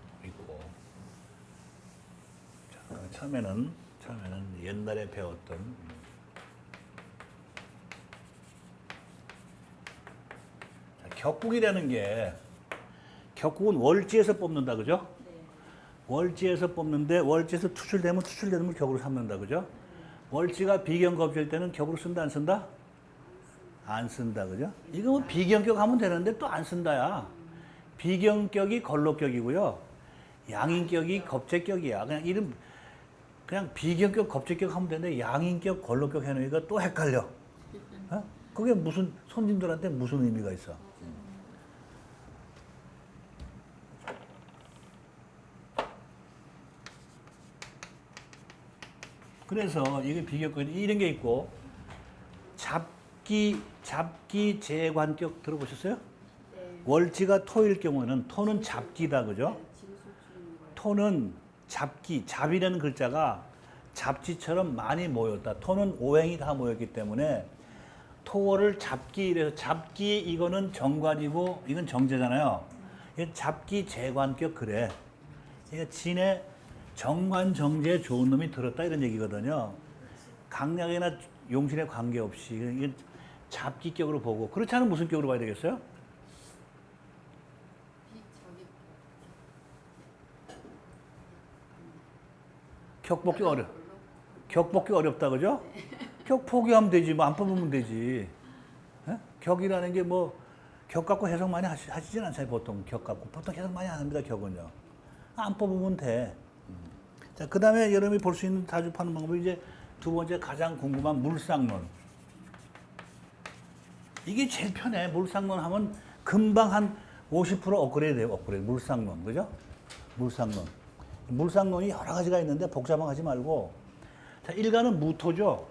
자, 처음에는 옛날에 배웠던 격국이라는 게, 격국은 월지에서 뽑는다, 그죠? 월지에서 뽑는데 월지에서 투출되면 격으로 삼는다, 그죠? 월지가 비경겁일 때는 격으로 쓴다, 안 쓴다? 안 쓴다, 그죠? 이거 뭐 비경격 하면 되는데 또 안 쓴다야. 비경격이 걸록격이고요. 양인격이 겁재격이야. 그냥 비경격, 겁재격 하면 되는데 양인격, 걸록격 해놓으니까 또 헷갈려. 그게 무슨, 손님들한테 무슨 의미가 있어? 그래서 이게 비교권 이런 게 있고, 잡기 재관격 들어보셨어요? 네. 월지가 토일 경우는 토는 잡기다, 그죠? 토는 잡기, 잡이라는 글자가 잡지처럼 많이 모였다. 토는 오행이 다 모였기 때문에 토월을 잡기, 이래서 잡기 이거는 정관이고 이건 정제잖아요. 잡기 재관격 그래. 그러니까 진의 정관 정제에 좋은 놈이 들었다 이런 얘기거든요. 강약이나 용신에 관계없이 이게 잡기격으로 보고, 그렇지 않으면 무슨 격으로 봐야 되겠어요? 격복기 어렵다, 그죠? 격 포기하면 되지, 뭐 안 뽑으면 되지. 격이라는 게 뭐 격 갖고 해석 많이 하시진 않잖아요, 보통. 격 갖고 보통 해석 많이 안 합니다, 격은요. 안 뽑으면 돼. 자, 그 다음에 여러분이 볼 수 있는 자주 파는 방법이 이제 두 번째 가장 궁금한 물상론. 이게 제일 편해. 물상론 하면 금방 한 50% 업그레이드 돼요. 업그레이드. 물상론. 그죠? 물상론. 물상론이 여러 가지가 있는데 복잡한 거 하지 말고. 자, 일간은 무토죠?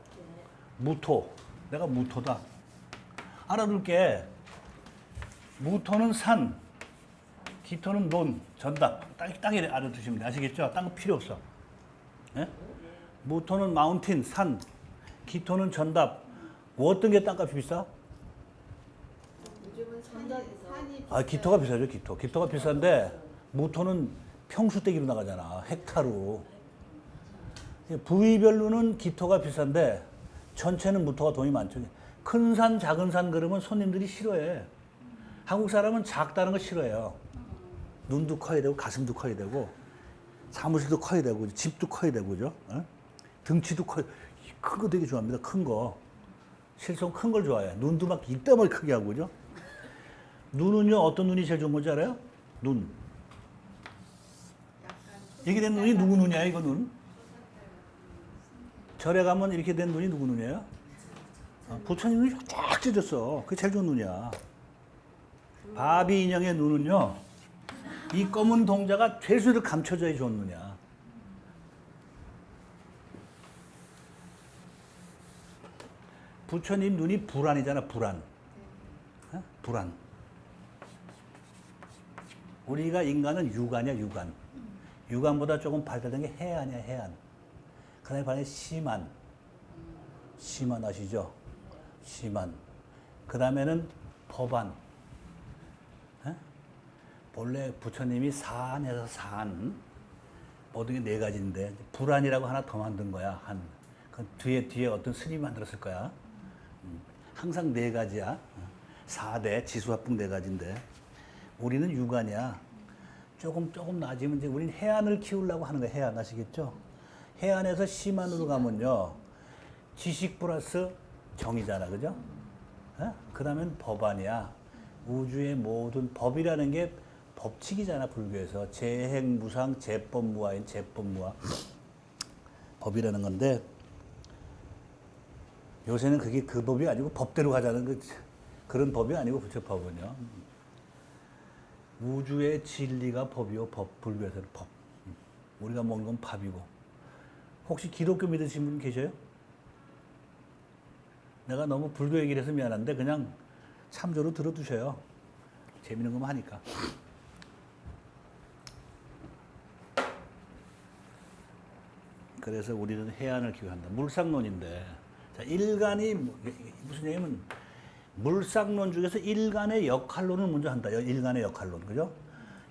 무토. 내가 무토다. 알아둘게. 무토는 산, 기토는 논, 전답. 딱 이래 알아두시면 돼. 아시겠죠? 딴 거 필요 없어. 예? 무토는 마운틴, 산, 기토는 전답. 뭐 어떤 게 땅값이 비싸? 요즘은 산이 아, 기토가 비싸죠, 기토. 기토가 비싼데, 무토는 평수대기로 나가잖아, 헥타르로. 부위별로는 기토가 비싼데, 전체는 무토가 돈이 많죠. 큰 산, 작은 산 그러면 손님들이 싫어해. 한국 사람은 작다는 거 싫어해요. 눈도 커야 되고, 가슴도 커야 되고, 사무실도 커야 되고, 집도 커야 되고, 그죠? 어? 등치도 커야 큰 거 되게 좋아합니다, 큰 거. 실속 큰 걸 좋아해. 눈도 막 이따만히 크게 하고, 그죠? 눈은요, 어떤 눈이 제일 좋은 건지 알아요? 눈. 이렇게 된 눈이 누구 눈이야, 이거 눈? 절에 가면 이렇게 된 눈이 누구 눈이에요? 부처님 눈이 쫙 찢었어. 그게 제일 좋은 눈이야. 바비 인형의 눈은요, 이 검은 동자가 죄수를 감춰줘야 좋은 눈이야. 부처님 눈이 불안이잖아, 불안. 어? 불안. 우리가 인간은 유관이야, 유관. 유관보다 조금 발달된 게 해안이야, 해안. 그 다음에 반해 심한. 심한 아시죠? 심한. 그 다음에는 법안. 에? 본래 부처님이 사안에서 사안. 모든 게 네 가지인데, 불안이라고 하나 더 만든 거야, 한. 그 뒤에 어떤 스님이 만들었을 거야. 항상 네 가지야. 4대, 지수합풍 네 가지인데, 우리는 유관이야. 조금 나아지면 이제 우리는 해안을 키우려고 하는 거야, 해안. 아시겠죠? 해안에서 심한으로 가면요, 지식 플러스 정이잖아, 그죠? 그 다음엔 법안이야. 우주의 모든 법이라는 게 법칙이잖아, 불교에서. 재행무상, 재법무화인 재법무화. 법이라는 건데, 요새는 그게 그 법이 아니고 법대로 가자는 그런 법이 아니고 부처법은요. 우주의 진리가 법이요, 법. 불교에서는 법. 우리가 먹는 건 밥이고. 혹시 기독교 믿으신 분 계셔요? 내가 너무 불교 얘기를 해서 미안한데 그냥 참조로 들어두셔요. 재밌는 것만 하니까. 그래서 우리는 해안을 기원한다. 물상론인데, 자, 일간이 무슨 얘기냐면, 물상론 중에서 일간의 역할론을 먼저 한다. 일간의 역할론, 그죠?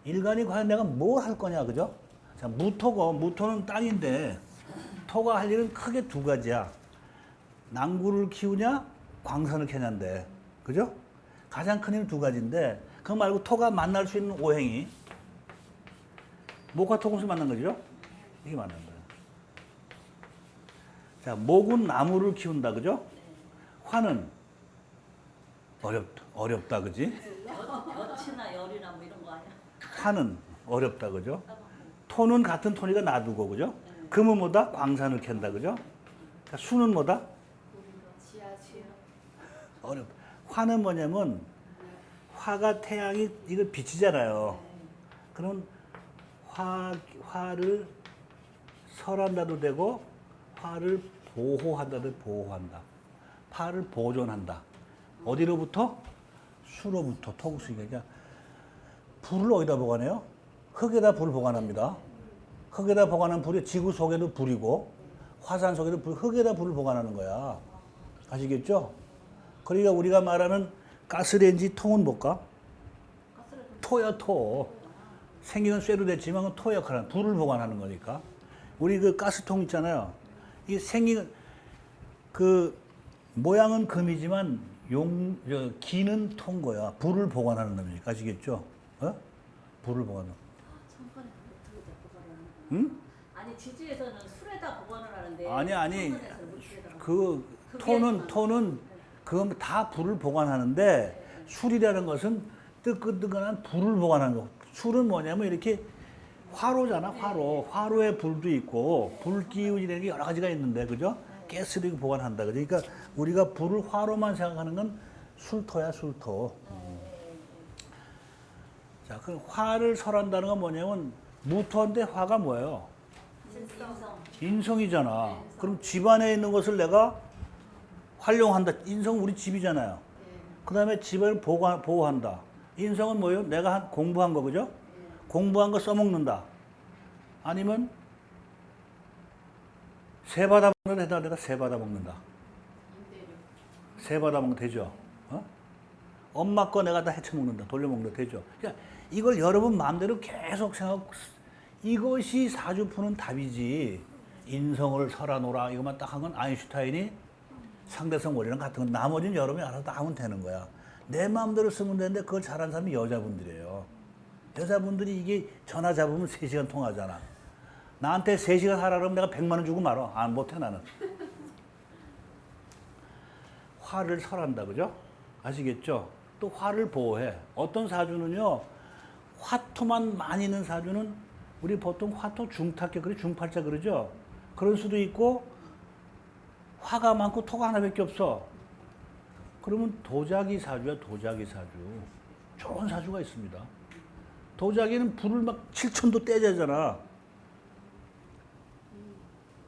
일간이 과연 내가 뭘 할 거냐, 그죠? 자, 무토는 땅인데, 토가 할 일은 크게 두 가지야. 낭구를 키우냐, 광선을 캐냐인데, 그죠? 가장 큰 힘은 두 가지인데, 그거 말고 토가 만날 수 있는 오행이, 목화 토금수 만난 거죠? 이게 만난 거야. 자, 목은 나무를 키운다, 그죠? 화는 어렵다, 그지? 여치나 열이나 뭐 이런 거 아니야? 화는 어렵다, 그죠? 토는 같은 토니가 놔두고, 그죠? 금은 뭐다? 광산을 캔다, 그죠? 자, 수는 뭐다? 지하. 어렵다. 화는 뭐냐면, 화가 태양이 이걸 비치잖아요. 그럼 화를 설한다도 되고, 화를 보호한다도 보호한다. 화를 보존한다. 어디로부터? 수로부터. 토구수니까. 불을 어디다 보관해요? 흙에다 불을 보관합니다. 흙에다 보관한 불이 지구 속에도 불이고, 화산 속에도 불, 흙에다 불을 보관하는 거야. 아시겠죠? 그러니까 우리가 말하는 가스레인지 통은 뭘까? 토야, 토. 생기는 쇠로 됐지만 토 역할은 불을 보관하는 거니까. 우리 그 가스통 있잖아요. 이 생긴 그 모양은 금이지만 기는 통 거야. 불을 보관하는 놈이니까. 아시겠죠? 어? 불을 보관하는. 천간에 어떻게 보관을 하는 거야? 응? 아니 지주에서는 술에다 보관을 하는데 아니. 천간에서는 물에다가. 그 그게 토는 그건 다 불을 보관하는데 술이라는 것은 뜨끈뜨끈한 불을 보관하는 거. 술은 뭐냐면 이렇게 화로잖아, 화로. 화로에 불도 있고, 불 기운이라는 게 여러 가지가 있는데, 그죠? 가스도 있고 보관한다. 그러니까 우리가 불을 화로만 생각하는 건 술토야, 술토. 자, 그럼 화를 설한다는 건 뭐냐면, 무토인데 화가 뭐예요? 인성. 인성이잖아. 그럼 집안에 있는 것을 내가 활용한다. 인성은 우리 집이잖아요. 그 다음에 집을 보호한다. 인성은 뭐예요? 내가 공부한 거, 그죠? 공부한 거 써먹는다. 아니면 새 받아 먹는다. 내가 새 받아 먹는다. 새 받아 먹는 되죠? 어? 엄마 거 내가 다 헤쳐 먹는다. 돌려 먹는다. 되죠? 그러니까 이걸 여러분 마음대로 계속 생각하고 이것이 사주 푸는 답이지. 인성을 설하노라 이것만 딱 한 건 아인슈타인이 상대성 원리랑 같은 건 나머지는 여러분이 알아서 다 하면 되는 거야. 내 마음대로 쓰면 되는데 그걸 잘하는 사람이 여자분들이에요. 여자분들이 이게 전화 잡으면 3시간 통하잖아. 나한테 3시간 하라 그러면 내가 100만 원 주고 말아. 안 못해 나는. 화를 설한다 그죠? 아시겠죠? 또 화를 보호해. 어떤 사주는요. 화토만 많이 있는 사주는 우리 보통 화토 중탁계 그래 중팔자 그러죠? 그럴 수도 있고 화가 많고 토가 하나밖에 없어. 그러면 도자기 사주야, 도자기 사주. 좋은 사주가 있습니다. 도자기는 불을 막 7천도 떼자잖아.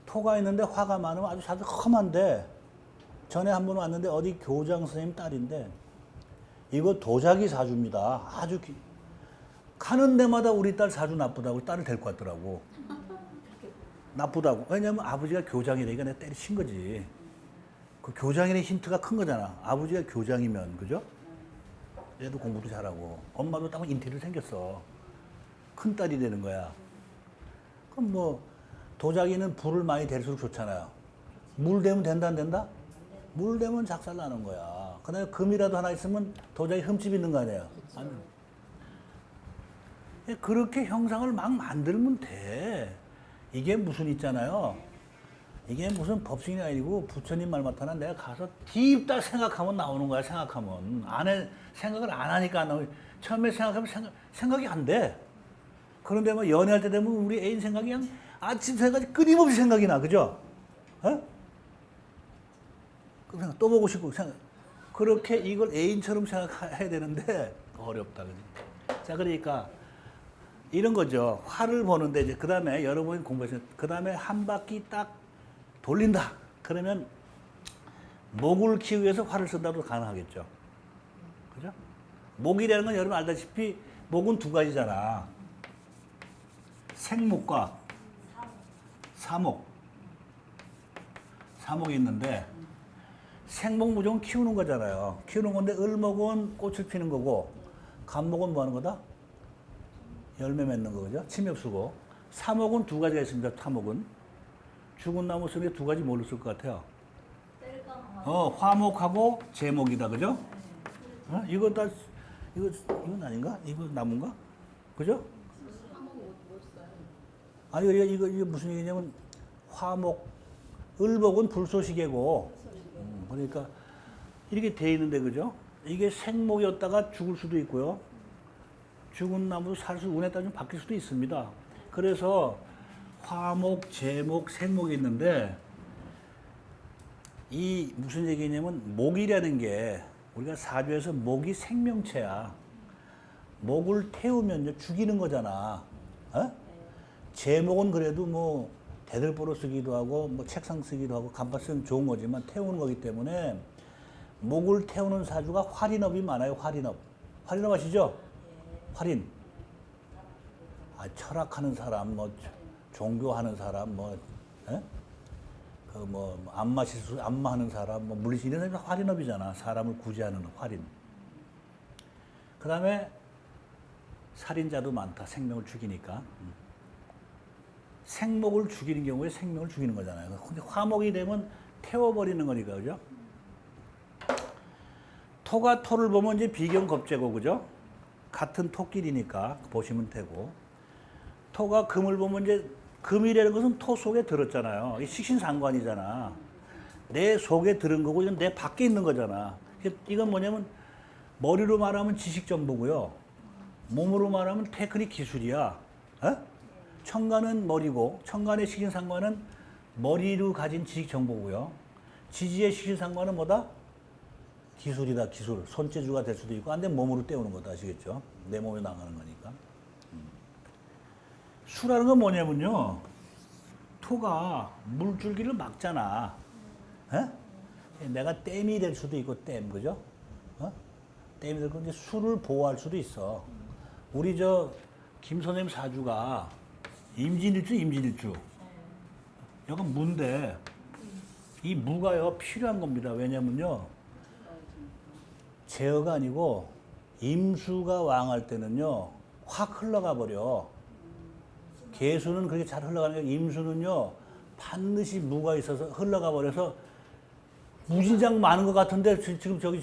토가 있는데 화가 많으면 아주 사주 험한데 전에 한 번 왔는데 어디 교장 선생님 딸인데 이거 도자기 사주입니다. 아주 가는 데마다 우리 딸 사주 나쁘다고 딸을 데리고 왔더라고. 나쁘다고. 왜냐면 아버지가 교장이니까 내가 때려친 거지. 그 교장이라는 힌트가 큰 거잖아. 아버지가 교장이면, 그죠? 얘도 공부도 잘하고, 엄마도 딱 인테리어 생겼어. 큰 딸이 되는 거야. 그럼 뭐, 도자기는 불을 많이 댈수록 좋잖아요. 물 대면 된다, 안 된다? 물 대면 작살 나는 거야. 그 다음에 금이라도 하나 있으면 도자기 흠집 있는 거 아니에요? 아니. 그렇게 형상을 막 만들면 돼. 이게 무슨 있잖아요. 이게 무슨 법칙이 아니고 부처님 말 맡아나 내가 가서 딥다 생각하면 나오는 거야. 생각하면 생각을 안 하니까 안 나오고 처음에 생각하면 생각이 안 돼. 그런데 뭐 연애할 때 되면 우리 애인 생각이 그냥 아침 새까지 끊임없이 생각이 나, 그죠? 어? 그 생각 또 보고 싶고 생각. 그렇게 이걸 애인처럼 생각해야 되는데 어렵다. 자, 그러니까. 이런 거죠. 화를 보는데 이제 그 다음에 여러분이 공부하시면 그 다음에 한 바퀴 딱 돌린다. 그러면 목을 키우기 위해서 화를 쓴다도 가능하겠죠. 그죠? 목이라는 건 여러분 알다시피 목은 두 가지잖아. 생목과 사목. 사목이 있는데 생목 무조건 키우는 거잖아요. 키우는 건데 을목은 꽃을 피는 거고 간목은 뭐 하는 거다? 열매 맺는 거죠. 침엽수고. 사목은 두 가지가 있습니다. 타목은. 죽은 나무 속에 두 가지 뭘로 쓸 것 같아요? 화목하고 제목이다. 그죠? 어? 이건 아닌가? 이거 나무인가? 그죠? 아니, 이게 무슨 얘기냐면 화목, 을목은 불쏘시개고. 그러니까 이렇게 돼 있는데, 그죠? 이게 생목이었다가 죽을 수도 있고요. 죽은 나무도 살수 운에 따라 좀 바뀔 수도 있습니다. 그래서 화목, 제목, 생목이 있는데 이 무슨 얘기냐면 목이라는 게 우리가 사주에서 목이 생명체야. 목을 태우면 죽이는 거잖아. 어? 제목은 그래도 뭐 대들보로 쓰기도 하고 뭐 책상 쓰기도 하고 간판 쓰면 좋은 거지만 태우는 거기 때문에 목을 태우는 사주가 활인업이 많아요. 활인업. 활인업 아시죠? 활인. 철학하는 사람, 뭐 종교하는 사람, 뭐 안마하는 사람, 뭐 물리신 이런 사람이 활인업이잖아. 사람을 구제하는 활인. 그 다음에 살인자도 많다. 생명을 죽이니까. 생목을 죽이는 경우에 생명을 죽이는 거잖아요. 근데 화목이 되면 태워버리는 거니까, 그죠? 토가 토를 보면 이제 비경겁제고, 그죠? 같은 토끼리니까 보시면 되고. 토가 금을 보면 이제 금이라는 것은 토 속에 들었잖아요. 이 식신상관이잖아. 내 속에 들은 거고 이건 내 밖에 있는 거잖아. 이건 뭐냐면 머리로 말하면 지식 정보고요. 몸으로 말하면 테크닉 기술이야. 어? 천간은 머리고 천간의 식신상관은 머리로 가진 지식 정보고요. 지지의 식신상관은 뭐다? 기술이다, 기술. 손재주가 될 수도 있고 안 되면 몸으로 때우는 거다. 아시겠죠? 내 몸에 나가는 거니까. 수라는 건 뭐냐면요. 토가 물줄기를 막잖아. 에? 내가 댐이 될 수도 있고 댐, 그죠? 댐이 될 건데 수를 보호할 수도 있어. 우리 김 선생님 사주가 임진일주. 여건 무인데 이 무가요 필요한 겁니다. 왜냐면요. 제어가 아니고 임수가 왕할 때는요. 확 흘러가 버려. 개수는 그렇게 잘 흘러가는 게 임수는요. 반드시 무가 있어서 흘러가 버려서 무진장 많은 것 같은데 지금 저기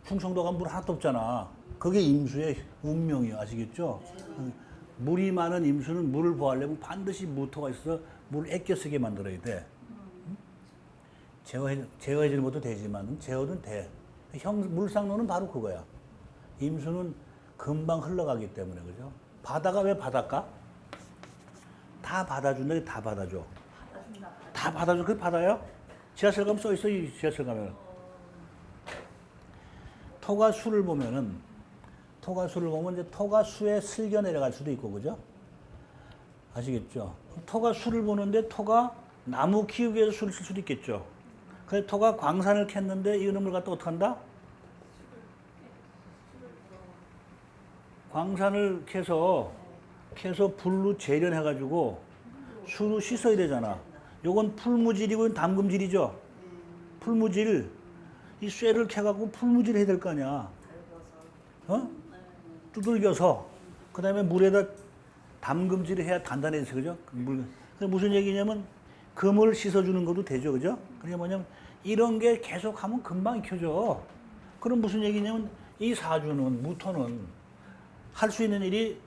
충청도가 물 하나도 없잖아. 그게 임수의 운명이에요. 아시겠죠? 물이 많은 임수는 물을 보호하려면 반드시 무토가 있어서 물을 아껴 쓰게 만들어야 돼. 제어해주는 것도 되지만 제어는 돼. 물상로는 바로 그거야. 임수는 금방 흘러가기 때문에 그죠? 바다가 왜 바닷가? 다 받아준다. 다 받아줘. 다 받아줘. 그게 바다야? 지하철 가면 써 있어. 이 지하철 가면. 토가 수를 보면 이제 토가 수에 슬겨 내려갈 수도 있고 그죠? 아시겠죠? 토가 수를 보는데 토가 나무 키우기 위해서 수를 쓸 수도 있겠죠. 그래서 토가 광산을 캤는데 이 놈을 갖다 어떻게 한다? 광산을 캐서 불로 재련해가지고 수로 씻어야 되잖아. 요건 풀무질이고 담금질이죠. 풀무질. 이 쇠를 캐갖고 풀무질 해야 될 거 아니야. 두들겨서. 그 다음에 물에다 담금질을 해야 단단해져서, 그죠? 그래서 무슨 얘기냐면, 금을 씻어주는 것도 되죠, 그죠? 그게 뭐냐면, 이런 게 계속 하면 금방 익혀져. 그럼 무슨 얘기냐면, 이 사주는, 무토는 할 수 있는 일이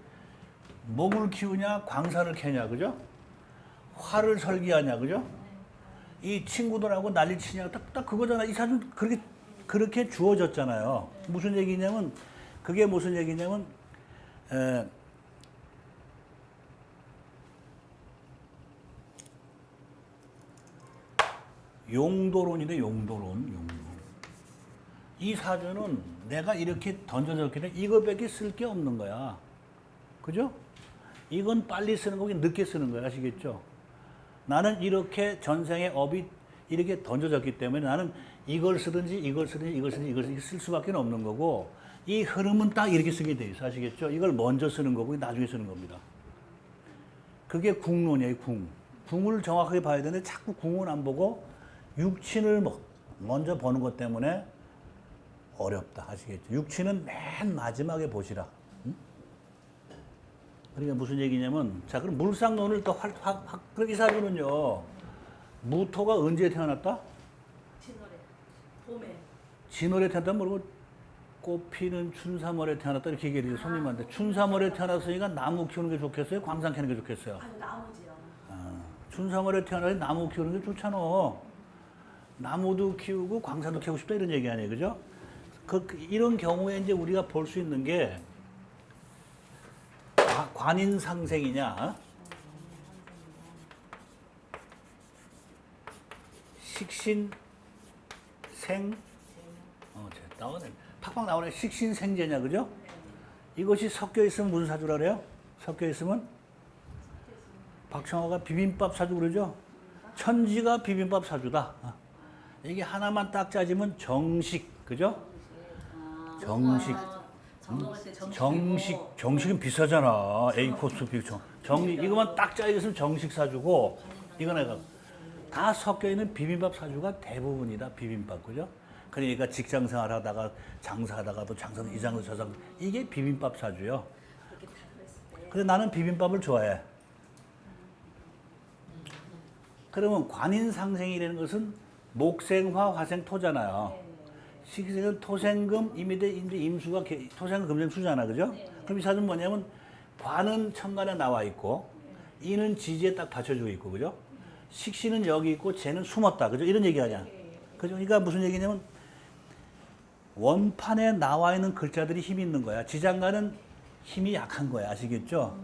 목을 키우냐, 광산을 캐냐, 그죠? 화를 설계하냐, 그죠? 이 친구들하고 난리 치냐, 딱 그거잖아. 이 사주는 그렇게 주어졌잖아요. 무슨 얘기냐면, 그게 무슨 얘기냐면, 용도론인데, 용도론. 이 사주는 내가 이렇게 던져졌기 때문에 이거밖에 쓸 게 없는 거야. 그죠? 이건 빨리 쓰는 거고 늦게 쓰는 거야. 아시겠죠? 나는 이렇게 전생의 업이 이렇게 던져졌기 때문에 나는 이걸 쓰든지 쓸 수밖에 없는 거고 이 흐름은 딱 이렇게 쓰게 돼 있어. 아시겠죠? 이걸 먼저 쓰는 거고 나중에 쓰는 겁니다. 그게 궁론이에요. 궁을 정확하게 봐야 되는데 자꾸 궁은 안 보고 육친을 먼저 보는 것 때문에 어렵다. 아시겠죠? 육친은 맨 마지막에 보시라. 응? 그러니까 무슨 얘기냐면, 자, 그럼 물상론을 또 그럼 이 사주는요, 무토가 언제 태어났다? 진월에, 봄에. 진월에 태어났다 모르고 꽃피는 춘삼월에 태어났다 이렇게 얘기해요. 손님한테. 춘삼월에 태어났으니까 나무 키우는 게 좋겠어요? 광산 캐는 게 좋겠어요? 나무지요. 춘삼월에 태어나서 나무 키우는 게 좋잖아. 나무도 키우고 광산도 키우고 싶다 이런 얘기 아니에요. 그죠? 이런 경우에 이제 우리가 볼 수 있는 게 관인상생이냐, 식신생, 나오네. 팍팍 나오네. 식신생제냐, 그죠? 이것이 섞여 있으면 무슨 사주라 그래요? 섞여 있으면 박청호가 비빔밥 사주 그러죠? 천지가 비빔밥 사주다. 이게 하나만 딱 짜지면 정식, 그죠? 정식. 정식은 비싸잖아. A 코스 비정. 이거만 딱 짜여 있으면 정식 사주고, 이거 내가 다 섞여 있는 비빔밥 사주가 대부분이다. 비빔밥, 그죠? 그러니까 직장 생활 하다가 장사하다가도 장사도 이 장사 저 장사. 이게 비빔밥 사주요. 근데 나는 비빔밥을 좋아해. 그러면 관인상생이라는 것은 목생화, 화생, 토잖아요. 식생은 토생금, 임수가 토생금, 금생, 수잖아, 그죠? 그럼 이 사주는 뭐냐면 관은 천간에 나와 있고 이는 지지에 딱 받쳐주고 있고, 그죠? 식신은 여기 있고 쟤는 숨었다, 그죠? 이런 얘기 하냐. 그죠? 그러니까 무슨 얘기냐면 원판에 나와 있는 글자들이 힘이 있는 거야. 지장간은 힘이 약한 거야. 아시겠죠?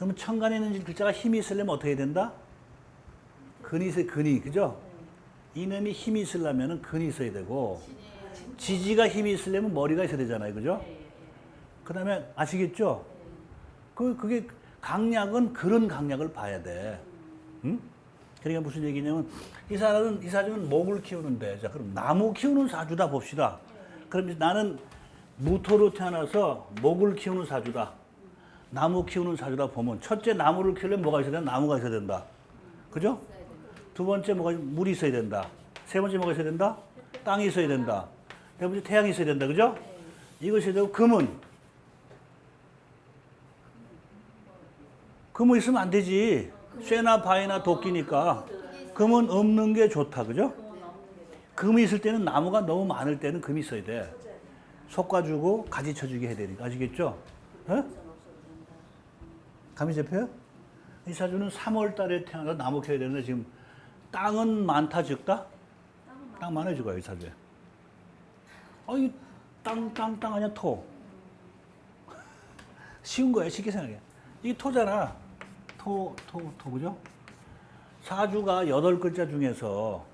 그러면 천간에 있는 글자가 힘이 있으려면 어떻게 해야 된다? 근이 있어야 근이, 그죠? 이놈이 힘이 있으려면 근이 있어야 되고, 지지가 힘이 있으려면 머리가 있어야 되잖아요, 그죠? 그 다음에 아시겠죠? 그게 강약은 그런 강약을 봐야 돼. 응? 그러니까 무슨 얘기냐면 이 사주는 목을 키우는데, 자 그럼 나무 키우는 사주다 봅시다. 그럼 이제 나는 무토로 태어나서 목을 키우는 사주다. 나무 키우는 사주다 보면 첫째 나무를 키우려면 뭐가 있어야 된다? 나무가 있어야 된다. 그죠? 두 번째 뭐가 물이 있어야 된다. 세 번째 뭐가 있어야 된다? 땅이 있어야 된다. 네 번째 태양이 있어야 된다. 그죠? 이것이 되고 금은 있으면 안 되지. 쇠나 바위나 도끼니까 금은 없는 게 좋다. 그죠? 금이 있을 때는 나무가 너무 많을 때는 금이 있어야 돼. 솎아주고 가지 쳐주게 해야 되니까. 아시겠죠? 에? 감이 잡혀요? 이 사주는 3월 달에 태어나서 나무 켜야 되는데 지금 땅은 많다 적다? 땅 많아 죽어요, 이 사주에. 이 땅 아니야, 토. 쉬운 거야, 쉽게 생각해. 이게 토잖아. 토, 그죠? 사주가 8글자 중에서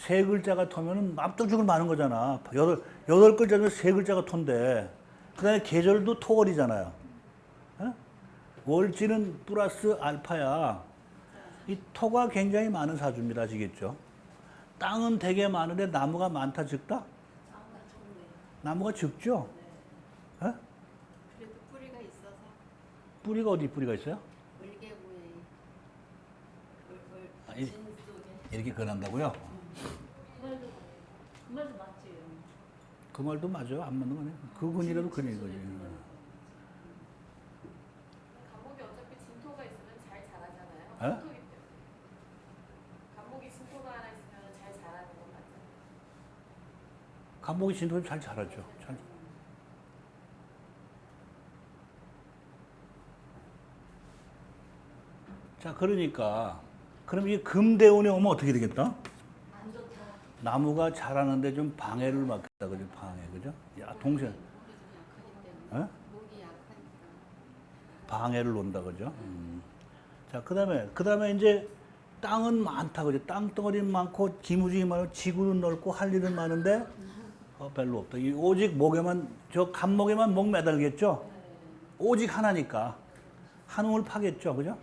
3글자가 토면은 압도적으로 많은 거잖아. 8글자 중에 3글자가 토인데, 그 다음에 계절도 토월이잖아요. 에? 월지는 플러스 알파야. 이 토가 굉장히 많은 사주입니다. 아시겠죠? 땅은 되게 많은데 나무가 많다 적다? 나무가 적죠? 에? 그래도 뿌리가 있어서 뿌리가 어디 뿌리가 있어요? 물개구에 이- 이렇게 변한다고요? 그 말도 맞지. 그 말도 맞아요. 안 맞는 거네. 그 근이라도 근인 거지. 감목이 어차피 진토가 있으면 잘 자라잖아요. 에? 토기 때문에. 감목이 진토가 하나 있으면 잘 자라는 건 맞죠. 감목이 진도면 잘 자라죠. 잘. 자, 그러니까 그럼 이게 금대운에 오면 어떻게 되겠다? 안 좋다. 나무가 자라는데 좀 방해를 받겠다, 그죠? 방해, 그죠? 야, 동생, 목이 좀 약하기 때문에 에? 목이 약하니까 방해를 놓는다, 그죠? 자, 그다음에 이제 땅은 많다, 그죠? 땅덩어리는 많고 기무지이 많고 지구는 넓고 할 일은 많은데 별로 없다. 오직 목에만 저 간목에만 목 매달겠죠? 오직 하나니까 한움을 파겠죠, 그죠?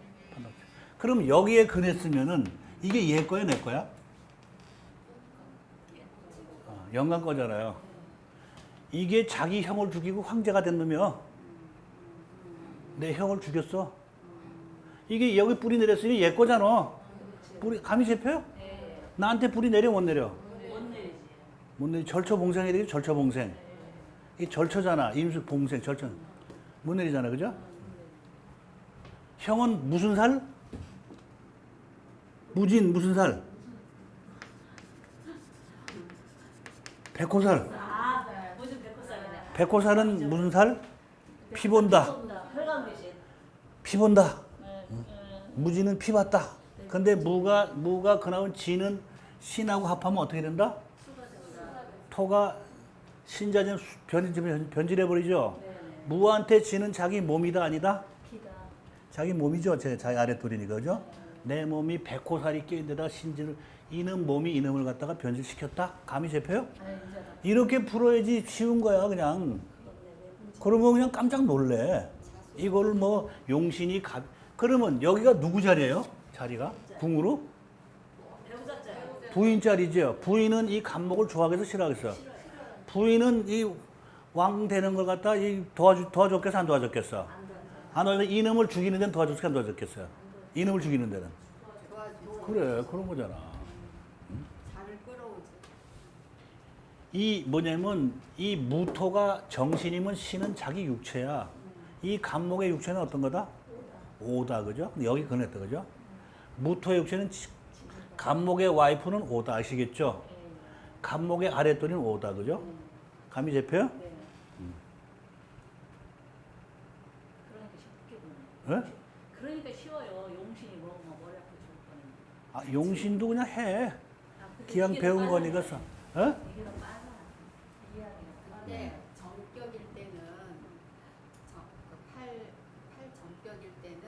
그럼 여기에 근했으면은 이게 얘 거야, 내 거야? 영감 거잖아요. 이게 자기 형을 죽이고 황제가 된 놈이야. 내 형을 죽였어. 이게 여기 뿌리 내렸으니 얘 거잖아. 뿌리 감이 잡혀요? 나한테 뿌리 내려 못 내려? 못 내리지. 못 내리. 절처봉생이 되지. 절처봉생. 이 절처잖아. 임수봉생 절처. 못 내리잖아, 그죠? 형은 무슨 살? 무진 무슨 살? 백호살. 무슨 백호살이네. 백호살은 무슨 살? 피 본다. 혈관 대신. 피 본다. 무지는 피 봤다. 근데 무가 그나마 지는 신하고 합하면 어떻게 된다? 토가 신자전 변질해 버리죠. 무한테 지는 자기 몸이다 아니다? 기다. 자기 몸이죠. 자기 아랫돌이니까 그죠? 내 몸이 백호살이 껴인 데다 신진을 이놈 몸이 이놈을 갖다가 변질시켰다? 감이 잡혀요? 이렇게 풀어야지 쉬운 거야 그냥. 그러면 그냥 깜짝 놀래. 이거를 뭐 용신이 그러면 여기가 누구 자리예요? 자리가? 궁으로? 배우자자예요. 부인 자리죠. 부인은 이 간목을 좋아하겠어 싫어하겠어? 부인은 이 왕 되는 걸 갖다 도와줬겠어 안 도와줬겠어? 안 도와줘. 이놈을 죽이는 데는 도와줬겠어 안 도와줬겠어요? 이놈을 죽이는 데는. 도와주지. 그래 그런 거잖아. 잠을 끌어오지. 이 뭐냐면 이 무토가 정신이면 신은 자기 육체야. 이 간목의 육체는 어떤 거다? 오다 그죠? 여기 그랬다 그죠? 무토의 육체는 간목의 와이프는 오다 아시겠죠? 간목의 아랫돌이는 오다 그죠? 감이 잡혀요? 그러니까 쉽게 보네. 예? 그러니까 쉬워요. 용신이 뭐 머리 아프고 죽을 뻔했네. 아, 용신도 그냥 해. 근데 기왕 이게 배운 더 거니까 빨라. 써. 어? 이게 더 빨라. 이해하기가. 근데 정격일 때는 팔 정격일 때는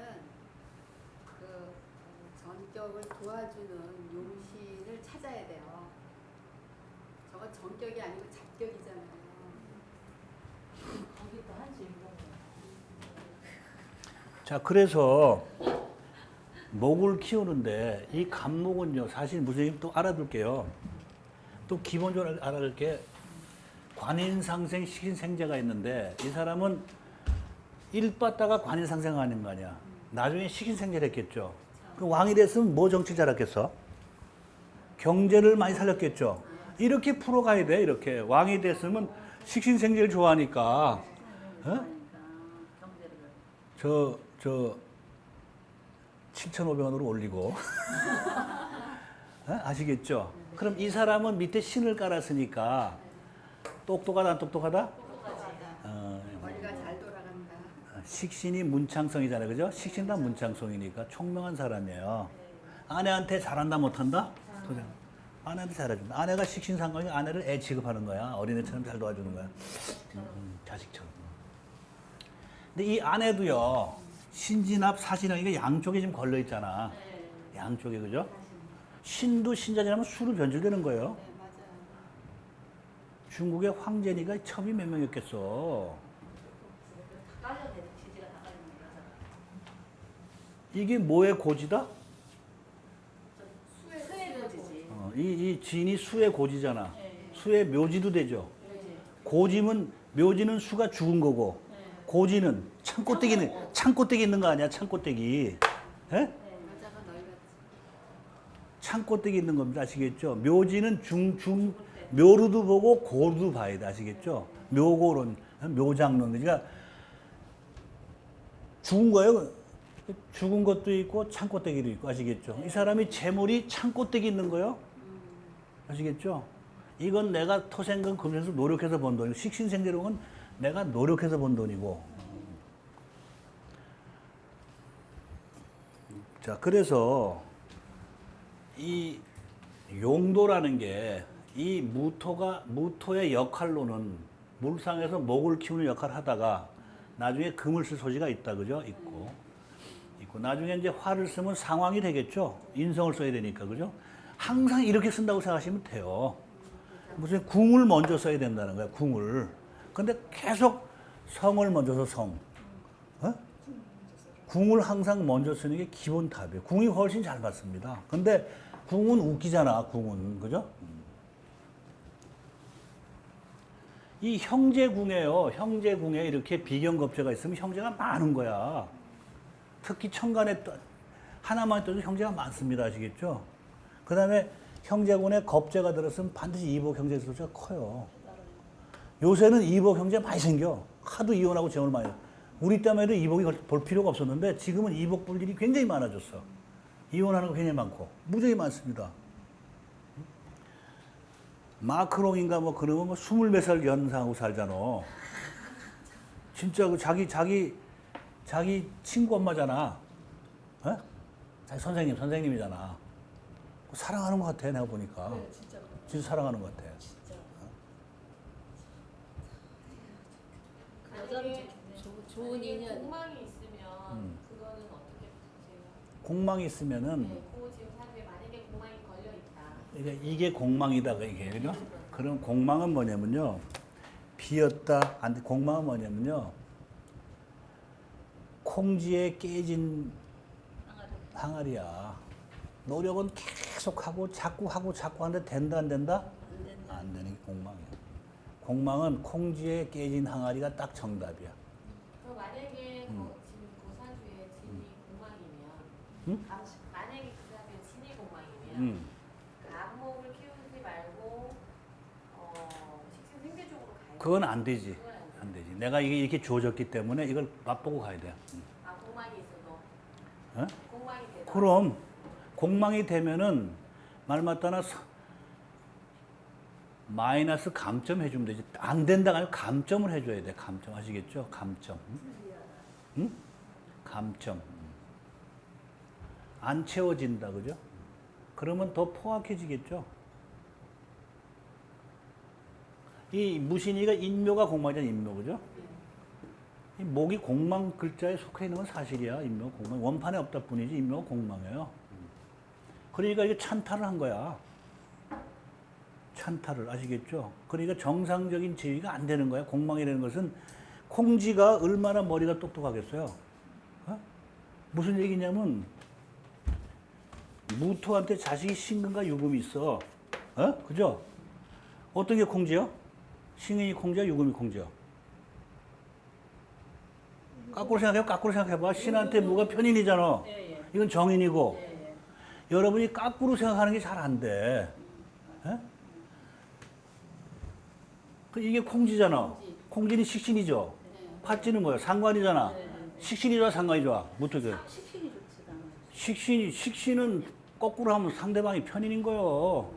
정격을 도와주는 용신을 찾아야 돼요. 저거 정격이 아니고 잡격이잖아요. 거기도 한 주인공. 자, 그래서 목을 키우는데 이 간목은요, 사실 무슨 또 알아둘게요. 또 기본적으로 알아둘 게 관인상생, 식인생재가 있는데 이 사람은 일받다가 관인상생 하는 거 아니야. 나중에 식인생재를 했겠죠. 그 왕이 됐으면 뭐 정치 잘했겠어? 경제를 많이 살렸겠죠. 이렇게 풀어가야 돼. 이렇게 왕이 됐으면 식신생재를 좋아하니까. 어? 경제를. 저 7,500원으로 올리고. 어? 아시겠죠? 그럼 이 사람은 밑에 신을 깔았으니까 똑똑하다 안 똑똑하다? 머리가 잘 돌아간다. 식신이 문창성이잖아요. 그죠? 식신 다 문창성이니까 총명한 사람이에요. 아내한테 잘한다 못한다? 도전. 아내한테 잘해준다. 아내가 식신상관이 아내를 애 취급하는 거야. 어린애처럼 잘 도와주는 거야. 자식처럼. 근데 이 아내도요. 신진합, 사신합 이게 양쪽에 지금 걸려 있잖아. 양쪽에 그죠? 신도 신자지라면 수로 변질되는 거예요. 네, 맞아요. 중국의 황제니까 첩이 몇 명이었겠어. 다 깔려내. 지지가 다 깔리는 이게 뭐의 고지다? 수의 고지지. 이 진이 수의 고지잖아. 네. 수의 묘지도 되죠. 고지면 묘지는 수가 죽은 거고 고지는 창고떼기 있는 거 아니야? 창고떼기. 예? 여자가 널렸지. 창고떼기 있는 겁니다. 아시겠죠? 묘지는 묘루도 보고 고루도 봐야 돼. 아시겠죠? 묘고론, 묘장론. 그러니까 죽은 거예요. 죽은 것도 있고 창고떼기도 있고. 아시겠죠? 이 사람이 재물이 창고떼기 있는 거예요. 아시겠죠? 이건 내가 토생금 금생수 노력해서 번 돈이고 식신생재로는 내가 노력해서 번 돈이고. 자, 그래서 이 용도라는 게 이 무토의 역할로는 물상에서 목을 키우는 역할을 하다가 나중에 금을 쓸 소지가 있다. 그죠? 있고 나중에 이제 화를 쓰면 상황이 되겠죠. 인성을 써야 되니까. 그죠? 항상 이렇게 쓴다고 생각하시면 돼요. 무슨 궁을 먼저 써야 된다는 거야. 궁을. 근데 계속 성을 먼저 써 성. 어? 궁을 항상 먼저 쓰는 게 기본 답이에요. 궁이 훨씬 잘 맞습니다. 근데 궁은 웃기잖아. 궁은. 그죠? 이 형제궁에요. 형제궁에 이렇게 비경겁제가 있으면 형제가 많은 거야. 특히 천간에 하나만 떠도 형제가 많습니다. 아시겠죠? 그 다음에 형제군에 겁재가 들었으면 반드시 이복 형제 숫자가 커요. 요새는 이복 형제 많이 생겨. 하도 이혼하고 재혼을 많이 해요. 우리 때만 해도 이복이 볼 필요가 없었는데 지금은 이복 볼 일이 굉장히 많아졌어. 이혼하는 거 굉장히 많고 무지하게 많습니다. 마크롱인가 뭐 그러면 뭐 20몇 살 연상하고 살잖아. 진짜 그 자기 친구 엄마잖아. 어? 자기 선생님이잖아. 사랑하는 것 같아, 내가 보니까. 네, 진짜 사랑하는 것 같아. 만약에 좋은 인연. 공망이 있으면 그거는 어떻게 보세요? 공망이 있으면은 네, 그 지금 사주에 만약에 공망이 걸려 있다. 이게 공망이다, 이게. 그죠? 그럼 공망은 뭐냐면요. 비었다, 안 돼. 공망은 뭐냐면요. 콩지에 깨진 항아리야. 노력은 계속하고 자꾸 하는데 된다, 안 된다? 안 되는 게 공망이야. 공망은 콩지에 깨진 항아리가 딱 정답이야. 그럼 만약에 지금 그 사주에 진이 공망이면 응? 만약에 그 사주에 진이 공망이면 간목을 키우지 말고 식신 생재 쪽으로 가야 돼. 그건 안 되지. 안 되지. 내가 이게 이렇게 주어졌기 때문에 이걸 맛보고 가야 돼. 아 공망이 있어도 어? 공망이 되다. 그럼 공망이 되면은 말 맞다나 마이너스 감점 해주면 되지. 안 된다가 아니고 감점을 해줘야 돼. 감점 아시겠죠? 감점. 응? 감점. 안 채워진다, 그죠? 그러면 더 포악해지겠죠? 이 무신이가 인묘가 공망이잖아, 인묘, 그죠? 이 목이 공망 글자에 속해 있는 건 사실이야, 인묘, 공망. 원판에 없다 뿐이지, 인묘가 공망이에요. 그러니까 이게 찬탈을 한 거야. 찬탈을 아시겠죠? 그러니까 정상적인 지위가 안 되는 거야. 공망이라는 것은 콩쥐가 얼마나 머리가 똑똑하겠어요. 어? 무슨 얘기냐면 무토한테 자식이 신금과 유금이 있어. 어? 그죠? 어떤 게 콩쥐요? 신금이 콩쥐야, 유금이 콩쥐야? 거꾸로 생각해봐. 거꾸로 생각해봐. 신한테 뭐가 편인이잖아. 예, 예. 이건 정인이고. 예, 예. 여러분이 거꾸로 생각하는 게 잘 안 돼. 예? 이게 콩쥐잖아. 콩쥐. 콩쥐는 식신이죠. 네. 팥쥐는 뭐야? 상관이잖아. 네, 네. 식신이 좋아, 상관이 좋아? 무토죠. 식신이 좋지 않아요. 식신은 거꾸로 하면 상대방이 편인인 거요.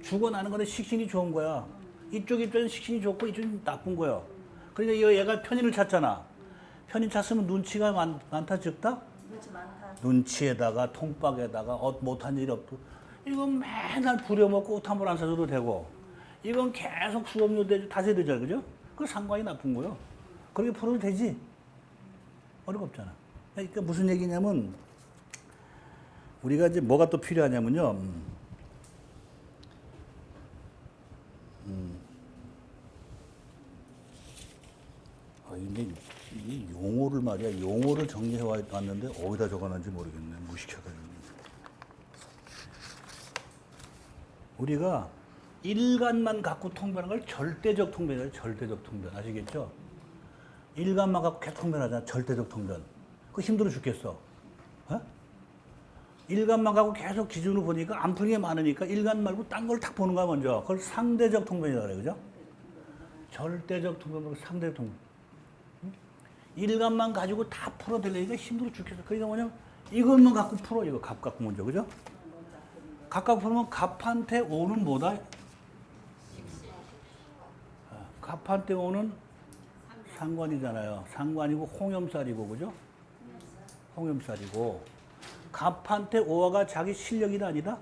죽어나는 건데 식신이 좋은 거야. 이쪽 입장에서 식신이 좋고 이쪽은 나쁜 거예요. 그러니까 얘가 편인을 찾잖아. 편인 찾으면 눈치가 많다 적다? 눈치 많다. 눈치에다가 통박에다가 못한 일이 없고 이건 맨날 부려먹고 옷 한 번 안 사줘도 되고 이건 계속 수업료 다세야 되잖아. 그죠? 그 상관이 나쁜 거예요. 그렇게 풀어도 되지? 어려가 없잖아. 그러니까 무슨 얘기냐면 우리가 이제 뭐가 또 필요하냐면요. 근데 이 용어를 말이야. 용어를 정리해 왔는데 어디다 적어놨는지 모르겠네. 무식해가지고. 우리가 일간만 갖고 통변하는 걸 절대적 통변이에요. 절대적 통변. 아시겠죠? 일간만 갖고 계속 통변하잖아. 절대적 통변. 그거 힘들어 죽겠어. 어? 일간만 갖고 계속 기준으로 보니까 안 풀린 게 많으니까 일간 말고 딴 걸 딱 보는 거야 먼저. 그걸 상대적 통변이라고 그래. 그죠? 절대적 통변 말고 상대적 통변. 일간만 가지고 다 풀어대려니까 힘들어 죽겠어. 그러니까 뭐냐면 이것만 갖고 풀어. 이거 갑 갖고 먼저. 그죠? 갑 갖고 풀면 갑한테 오는 뭐다? 갑한테 오는 상관이잖아요. 상관이고 홍염살이고. 그죠? 홍염살이고. 갑한테 오화가 자기 실력이다 아니다?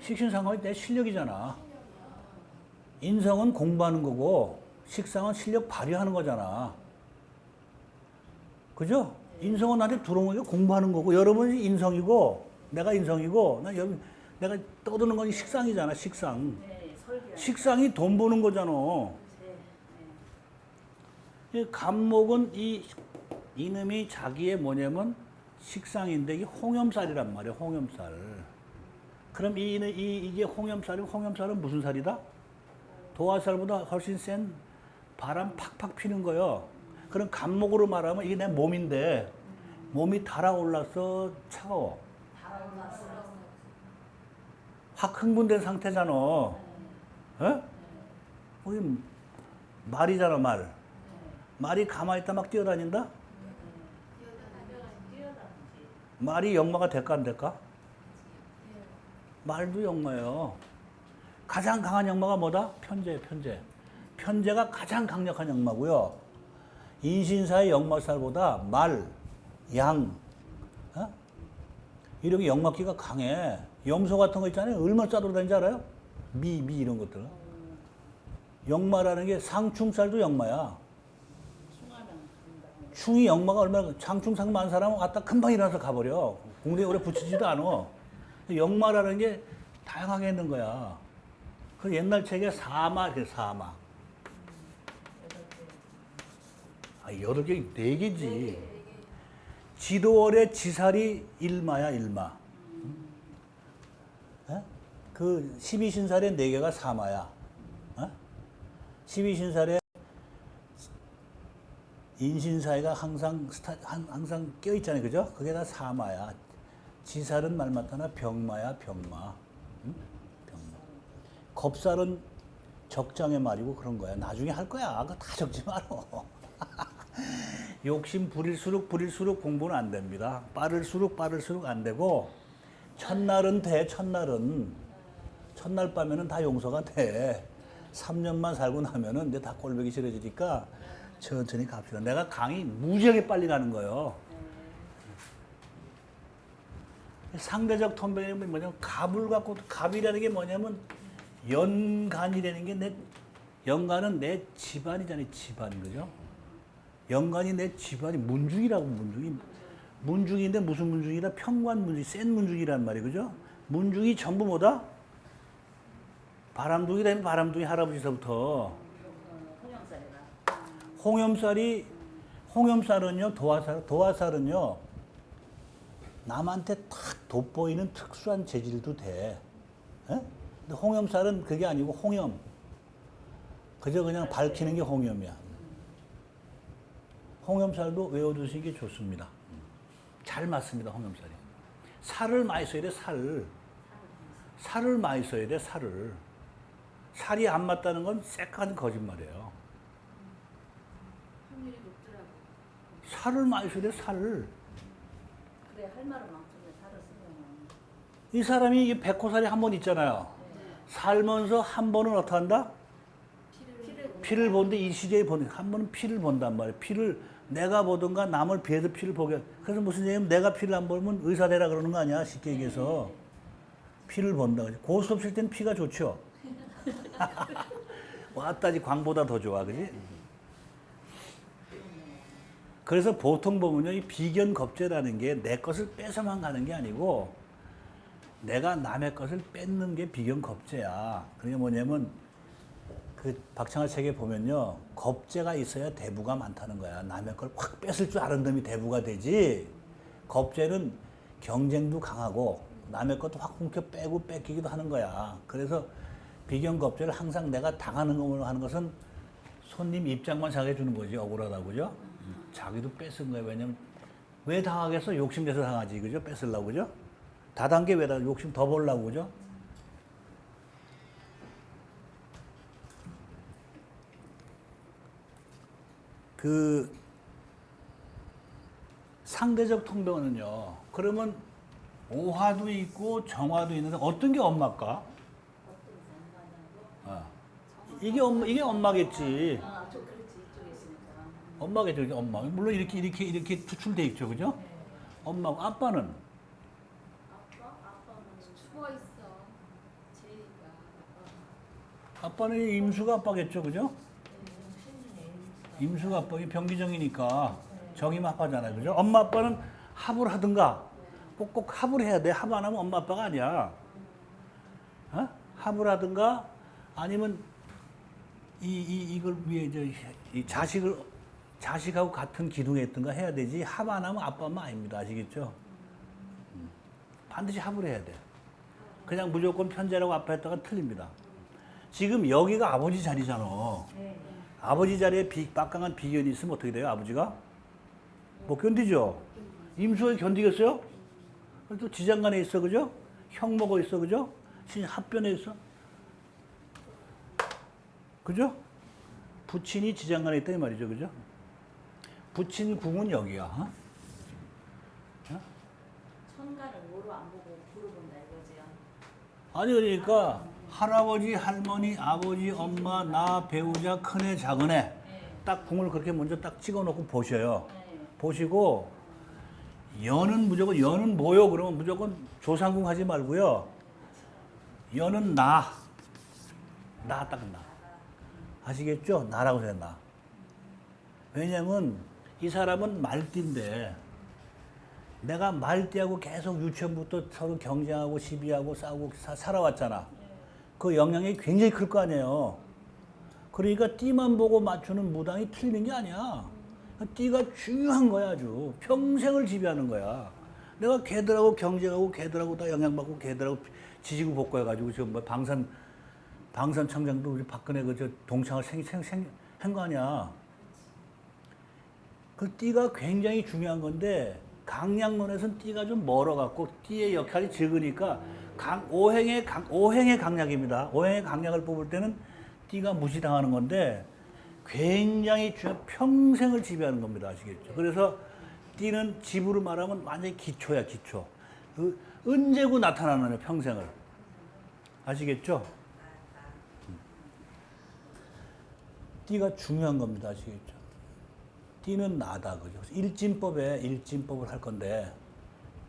식신상관이 내 실력이잖아. 인성은 공부하는 거고 식상은 실력 발휘하는 거잖아. 그죠? 인성은 나한테 들어오는 게 공부하는 거고 여러분이 인성이고 내가 인성이고 내가 떠드는 건 식상이잖아. 식상. 네, 설계. 식상이 돈 버는 거잖아. 네, 네. 이 간목은 이놈이 자기의 뭐냐면 식상인데 이게 홍염살이란 말이야. 홍염살. 그럼 이게 홍염살이고 홍염살은 무슨 살이다? 도화살보다 훨씬 센 바람 팍팍 피는 거요. 그럼 간목으로 말하면 이게 내 몸인데 몸이 달아올라서 차가워. 확 흥분된 상태잖아. 어? 거기 말이잖아 말. 말이 가만히 있다 막 뛰어다닌다? 말이 역마가 될까 안 될까? 말도 역마예요. 가장 강한 역마가 뭐다? 편재예요, 편재. 편재가 가장 강력한 역마고요. 인신사의 역마살보다 말, 양, 어? 이런 게 역마기가 강해. 염소 같은 거 있잖아요. 얼마나 짜돌아다니는지 알아요? 미 이런 것들. 역마라는 게 상충살도 역마야. 충이 역마가 얼마나 장충상 많은 사람은 왔다 금방 일어나서 가버려. 공대에 오래 붙이지도 않아. 역마라는 게 다양하게 있는 거야. 그 옛날 책에 사마 이렇게 사마. 아 8개 4개지. 지도월의 지살이 일마야 일마. 어? 그 12신살의 4개가 사마야. 어? 12신살에 인신사회가 항상 껴있잖아요. 그죠? 그게 다 사마야. 지살은 말 맞다나 병마야, 병마. 응? 병마. 겁살은 적장의 말이고 그런 거야. 나중에 할 거야. 그거 다 적지 말어. 욕심 부릴수록 공부는 안 됩니다. 빠를수록 안 되고, 첫날은 돼, 첫날 밤에는 다 용서가 돼. 3년만 살고 나면은 이제 다 꼴보기 싫어지니까 천천히 갑시다. 내가 강의 무지하게 빨리 가는 거예요. 상대적 통변이 뭐냐면 갑을 갖고 갑이라는 게 뭐냐면 연간이라는 게 연간은 내 집안이잖아요. 집안 그죠? 연간이 내 집안이 문중이라고 문중이 문중인데 무슨 문중이다? 평관 문중, 센 문중이란 말이에요. 그죠? 문중이 전부 뭐다? 바람둥이 되면 바람둥이 할아버지서부터. 홍영살이라. 홍염살은요, 도화살은요, 남한테 탁 돋보이는 특수한 재질도 돼. 예? 근데 홍염살은 그게 아니고 홍염. 그저 그냥 밝히는 게 홍염이야. 홍염살도 외워두시는 게 좋습니다. 잘 맞습니다, 홍염살이. 살을 많이 써야 돼, 살. 살을 많이 써야 돼, 살을. 살이 안 맞다는 건 새까만 거짓말이에요. 확률이 높더라고. 살을 많이 써야 돼, 살을. 그래 할 말은 많던데 살을 쓰면. 이 사람이 이 백호살이 한 번 있잖아요. 살면서 한 번은 어떻게 한다? 피를 보는데 이 시대에 한 번은 피를 본단 말이에요. 피를 내가 보든가 남을 비해서 피를 보게. 그래서 무슨 얘기냐면 내가 피를 안 보면 의사 되라 그러는 거 아니야. 쉽게 얘기해서. 피를 본다. 고수 없을 땐 피가 좋죠. 왔다지 광보다 더 좋아. 그지? 그래서 보통 보면요. 이 비견겁제라는 게 내 것을 뺏어만 가는 게 아니고 내가 남의 것을 뺏는 게 비견겁제야. 그게 뭐냐면 그 박창하 책에 보면요. 겁제가 있어야 대부가 많다는 거야. 남의 걸 확 뺏을 줄 아는 놈이 대부가 되지. 겁제는 경쟁도 강하고 남의 것도 확 훔쳐 빼고 뺏기기도 하는 거야. 그래서 비견겁제를 항상 내가 당하는 걸 하는 것은 손님 입장만 자게 주는 거지. 억울하다고, 그죠? 자기도 뺏은 거야. 왜냐면 왜 당하겠어? 욕심내서 당하지. 그죠? 뺏으려고, 그죠? 다단계 왜 다 욕심 더 보려고, 그죠? 그 상대적 통변은요. 그러면 오화도 있고 정화도 있는데 어떤 게 엄마일까? 이게 엄마겠지. 저 그렇지 이쪽에 있으니까. 엄마겠죠, 이게 엄마. 물론 이렇게 투출돼 있죠, 그죠? 엄마고 아빠는 아빠는 죽어 있어. 제이가. 아빠는 임수가 아빠겠죠, 그죠? 임수가 아빠, 병기정이니까 정이면 아빠잖아요, 그죠? 엄마 아빠는 합을 하든가 꼭 합을 해야 돼. 합 안 하면 엄마 아빠가 아니야. 어? 합을 하든가 아니면 이걸 위해 이 자식하고 같은 기둥에 있든가 해야 되지. 합 안 하면 아빠 엄마 아닙니다. 아시겠죠? 반드시 합을 해야 돼. 그냥 무조건 편제라고 아빠 했다가 틀립니다. 지금 여기가 아버지 자리잖아. 아버지 자리에 막강한 비견이 있으면 어떻게 돼요? 아버지가? 못 견디죠? 임수에 견디겠어요? 또 지장간에 있어, 그죠? 형모가 있어, 그죠? 합변에 있어. 그죠? 부친이 지장간에 있다 이 말이죠, 그죠? 부친 궁은 여기야. 어? 천간을 뭐로 안 보고 부로 본다 이거지요. 아니 그러니까 할아버지, 할머니, 아버지, 엄마, 나, 배우자, 큰애, 작은애 딱 궁을 그렇게 먼저 딱 찍어놓고 보셔요. 보시고 연은 뭐요? 그러면 무조건 조상궁 하지 말고요. 연은 나 딱 나. 아시겠죠? 나라고 해야 나. 왜냐면 이 사람은 말띠인데 내가 말띠하고 계속 유치원부터 서로 경쟁하고 시비하고 싸우고 살아왔잖아. 그 영향이 굉장히 클 거 아니에요. 그러니까 띠만 보고 맞추는 무당이 틀리는 게 아니야. 띠가 중요한 거야, 아주. 평생을 지배하는 거야. 내가 걔들하고 경쟁하고 걔들하고 다 영향받고 걔들하고 지지고 볶아가지고 지금 뭐 방산청장도 우리 박근혜 그 동창을 한 거 아니야. 그 띠가 굉장히 중요한 건데 강약론에서는 띠가 좀 멀어갖고 띠의 역할이 적으니까 오행의 강약입니다. 오행의 강약을 뽑을 때는 띠가 무시당하는 건데 굉장히 평생을 지배하는 겁니다. 아시겠죠? 그래서 띠는 집으로 말하면 완전히 기초야, 기초. 은재고 나타나는 거예요, 평생을. 아시겠죠? 띠가 중요한 겁니다. 아시겠죠? 띠는 나다. 그죠? 일진법을 할 건데,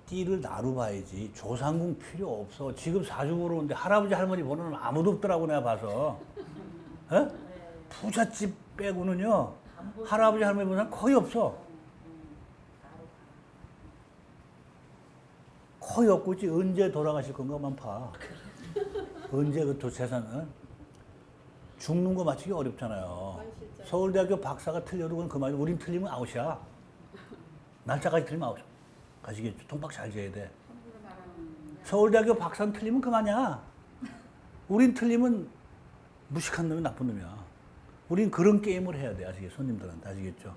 띠를 나로 봐야지. 조상궁 필요 없어. 지금 사주 보러 오는데 할아버지, 할머니 보는 아무도 없더라고, 내가 봐서. 에? 부잣집 빼고는요, 할아버지, 할머니 보는 사람 거의 없어. 거의 없고 있지. 언제 돌아가실 건가만 봐. 언제 그 재산은 죽는 거 맞추기 어렵잖아요. 서울대학교 박사가 틀려도 그건 그만이. 우린 틀리면 아웃이야. 날짜까지 틀리면 아웃. 가시겠죠. 통박 잘 지어야 돼. 서울대학교 박사는 틀리면 그만이야. 우린 틀리면 무식한 놈이 나쁜 놈이야. 우린 그런 게임을 해야 돼. 아시겠죠? 손님들한테. 아시겠죠?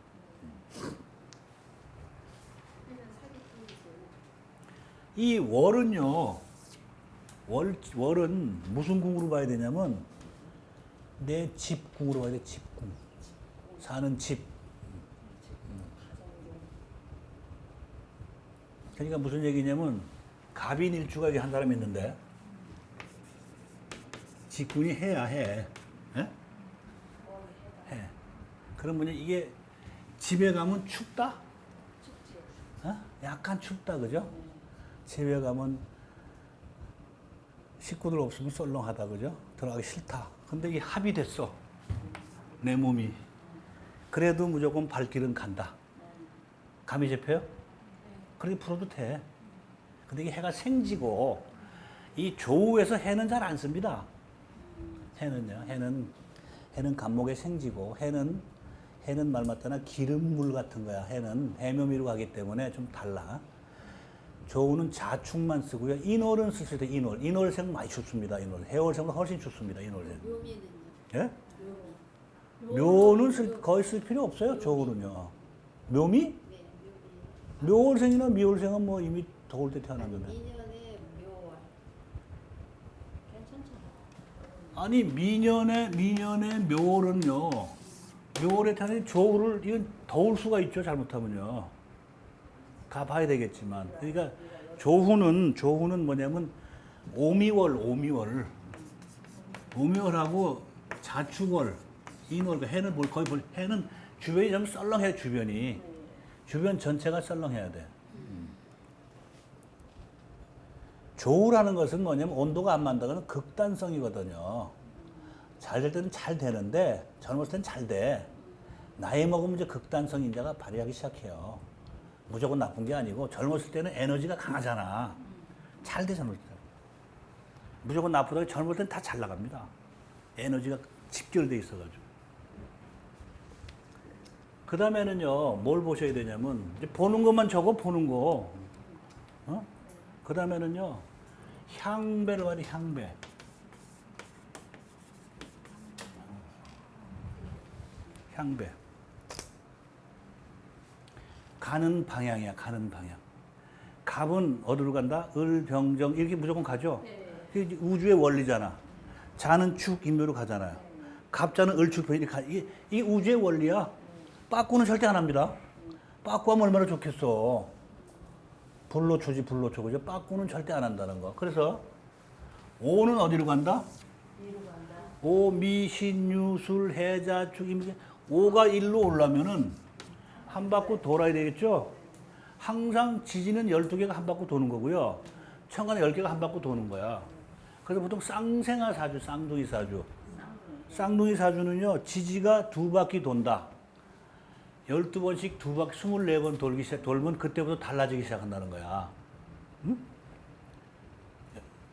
이 월은요. 월은 무슨 궁으로 봐야 되냐면 내 집궁으로 봐야 돼. 집궁. 사는 집. 그러니까 무슨 얘기냐면 갑인일주가 한 사람이 있는데 직군이 해야 해. 예? 해. 그러면 이게 집에 가면 춥다? 춥지. 어? 약간 춥다, 그죠? 집에 가면 식구들 없으면 썰렁하다, 그죠? 들어가기 싫다. 근데 이게 합의됐어. 내 몸이. 그래도 무조건 발길은 간다. 감이 잡혀요? 그렇게 풀어도 돼. 근데 이게 해가 생지고, 이 조우에서 해는 잘 안 씁니다. 해는요. 해는 간목의 생지고, 해는 말 맞다나 기름물 같은 거야. 해는 해묘미로 가기 때문에 좀 달라. 조우는 자축만 쓰고요. 인월은 쓸 수 있다. 인월생 많이 춥습니다. 인월. 해월생보다 훨씬 춥습니다. 인월생. 묘미는요? 예? 묘. 묘는 거의 쓸 필요 없어요. 조우는요. 묘미? 네, 묘미. 묘월생이나 미월생은 뭐 이미 더울 때 태어났는데. 2년에 묘월. 괜찮잖아. 아니 미년의 묘월은요. 묘월에 태어난 조우를 이건 더울 수가 있죠. 잘못하면요. 가 봐야 되겠지만. 그러니까 조후는 뭐냐면 오미월하고 자축월, 인월, 그 해는 해는 주변이 좀 썰렁해. 주변 전체가 썰렁해야 돼. 조우라는 것은 뭐냐면 온도가 안 맞다는 극단성이거든요. 잘 될 때는 잘 되는데 젊었을 때는 잘 돼. 나이 먹으면 이제 극단성 인자가 발휘하기 시작해요. 무조건 나쁜 게 아니고 젊었을 때는 에너지가 강하잖아. 잘 돼, 젊었을 때. 무조건 나쁘다고 젊을 때는 다 잘 나갑니다. 에너지가 집결돼 있어가지고. 그 다음에는요, 뭘 보셔야 되냐면, 이제 보는 것만 적어, 보는 거. 어? 그 다음에는요, 향배를 봐야 돼, 향배. 향배. 가는 방향이야, 가는 방향. 갑은 어디로 간다? 을, 병정, 이렇게 무조건 가죠? 그게 우주의 원리잖아. 자는 축, 인묘로 가잖아요. 갑자는 을, 축, 병, 이렇게 가. 이게 우주의 원리야. 빠꾸는 절대 안 합니다. 빠꾸하면 얼마나 좋겠어. 불로초지, 불로초. 그죠? 빠꾸는 절대 안 한다는 거. 그래서, 오는 어디로 간다? 오, 미, 신, 유, 술, 해, 자, 축, 임, 오가 일로 오려면은 한 바퀴 돌아야 되겠죠? 항상 지지는 12개가 한 바퀴 도는 거고요. 천간에 10개가 한 바퀴 도는 거야. 그래서 보통 쌍생아 사주, 쌍둥이 사주. 쌍둥이 사주는요, 지지가 2바퀴 돈다. 12번씩 2바퀴, 24번 돌면 그때부터 달라지기 시작한다는 거야. 응?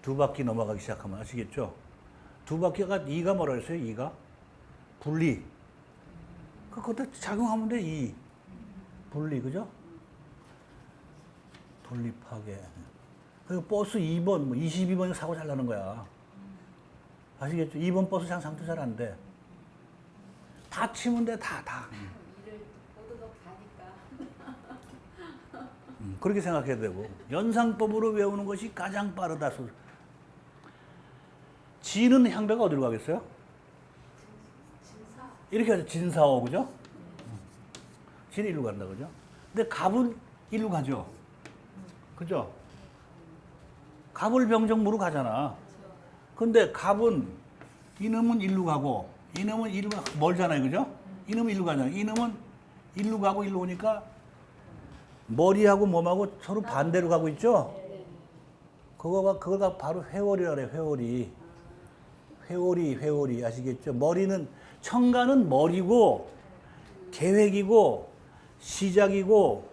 2바퀴 넘어가기 시작하면 아시겠죠? 2바퀴가 2가 뭐라 그랬어요? 2가? 분리. 그것도 작용하면 돼, 2. 분리, 그죠? 분립하게. 그리고 버스 2번, 뭐 22번이 사고 잘 나는 거야. 아시겠죠? 2번 버스 상도 잘 안 돼. 다 치면 돼, 다. 일을 오도독 가니까. 그렇게 생각해야 되고. 연상법으로 외우는 것이 가장 빠르다. 지는 향배가 어디로 가겠어요? 이렇게 하죠. 진사오, 그죠? 지는 일로 간다, 그죠? 근데 갑은 일로 가죠. 그죠? 갑을 병정무로 가잖아. 근데 갑은 이놈은 일로 가고 이놈은 일로 멀잖아요, 그죠? 이놈은 일로 가잖아요. 이놈은 일로 가고 일로 오니까 머리하고 몸하고 서로 반대로 가고 있죠? 그거가 바로 회월이라 그래, 회월이. 회월이 아시겠죠? 머리는 천간은 머리고 계획이고 시작이고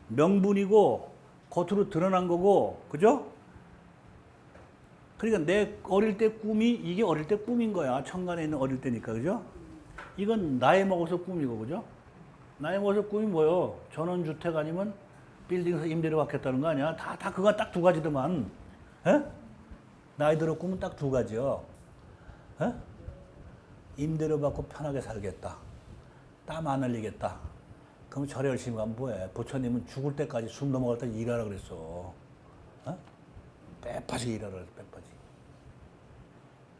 명분이고 겉으로 드러난 거고, 그죠? 그러니까 내 어릴 때 꿈이, 이게 어릴 때 꿈인 거야. 천간에 있는 어릴 때니까, 그죠? 이건 나이 먹어서 꿈이고, 그죠? 나이 먹어서 꿈이 뭐요? 전원주택 아니면 빌딩에서 임대료 받겠다는 거 아니야? 다 그거 딱 두 가지더만. 에? 나이 들어 꿈은 딱 두 가지요. 에? 임대료 받고 편하게 살겠다. 땀 안 흘리겠다. 그럼 절에 열심히 가면 뭐해? 부처님은 죽을 때까지 숨 넘어갈 때 일하라 그랬어. 어? 빼빠지게 일하라 그랬어, 빼빠지게.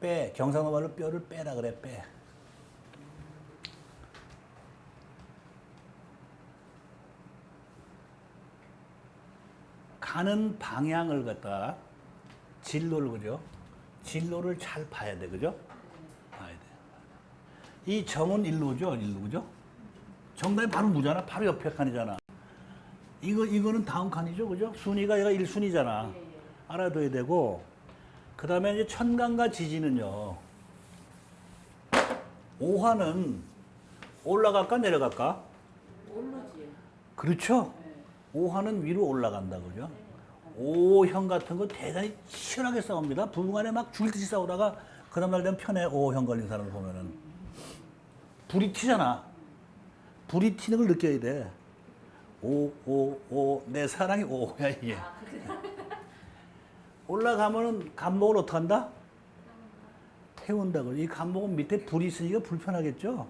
빼, 경상도 말로 뼈를 빼라 그래, 빼. 가는 방향을 갖다 진로를, 그죠? 진로를 잘 봐야 돼, 그죠? 봐야 돼. 이 정은 일로죠, 일로, 그죠? 정답이 바로 무잖아, 바로 옆에 칸이잖아. 이거는 다음 칸이죠, 그죠? 순위가 얘가 1순위잖아. 알아둬야 되고, 그 다음에 이제 천간과 지지는요, 오화는 올라갈까, 내려갈까? 오르지. 그렇죠? 네. 오화는 위로 올라간다, 그죠? 오형 같은 거 대단히 치열하게 싸웁니다. 부부간에 막 죽일 듯이 싸우다가 그 다음날 되면 편해. 오형 걸린 사람을 보면은. 불이 튀잖아. 불이 튀는 걸 느껴야 돼. 내 사랑이 오야, 이게. 올라가면은 간목을 어떻게 한다? 태운다고. 이 간목은 밑에 불이 있으니까 불편하겠죠?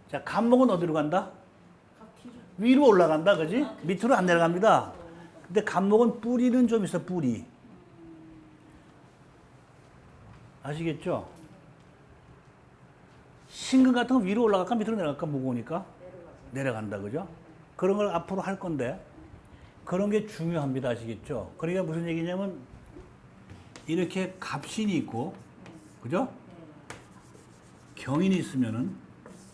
자, 간목은 어디로 간다? 위로 올라간다, 그지? 밑으로 안 내려갑니다. 근데 간목은 뿌리는 좀 있어, 뿌리. 아시겠죠? 신금 같은 거 위로 올라갈까, 밑으로 내려갈까, 무거우니까? 내려간다, 그죠? 그런 걸 앞으로 할 건데, 그런 게 중요합니다, 아시겠죠? 그러니까 무슨 얘기냐면, 이렇게 갑신이 있고, 그죠? 경인이 있으면은,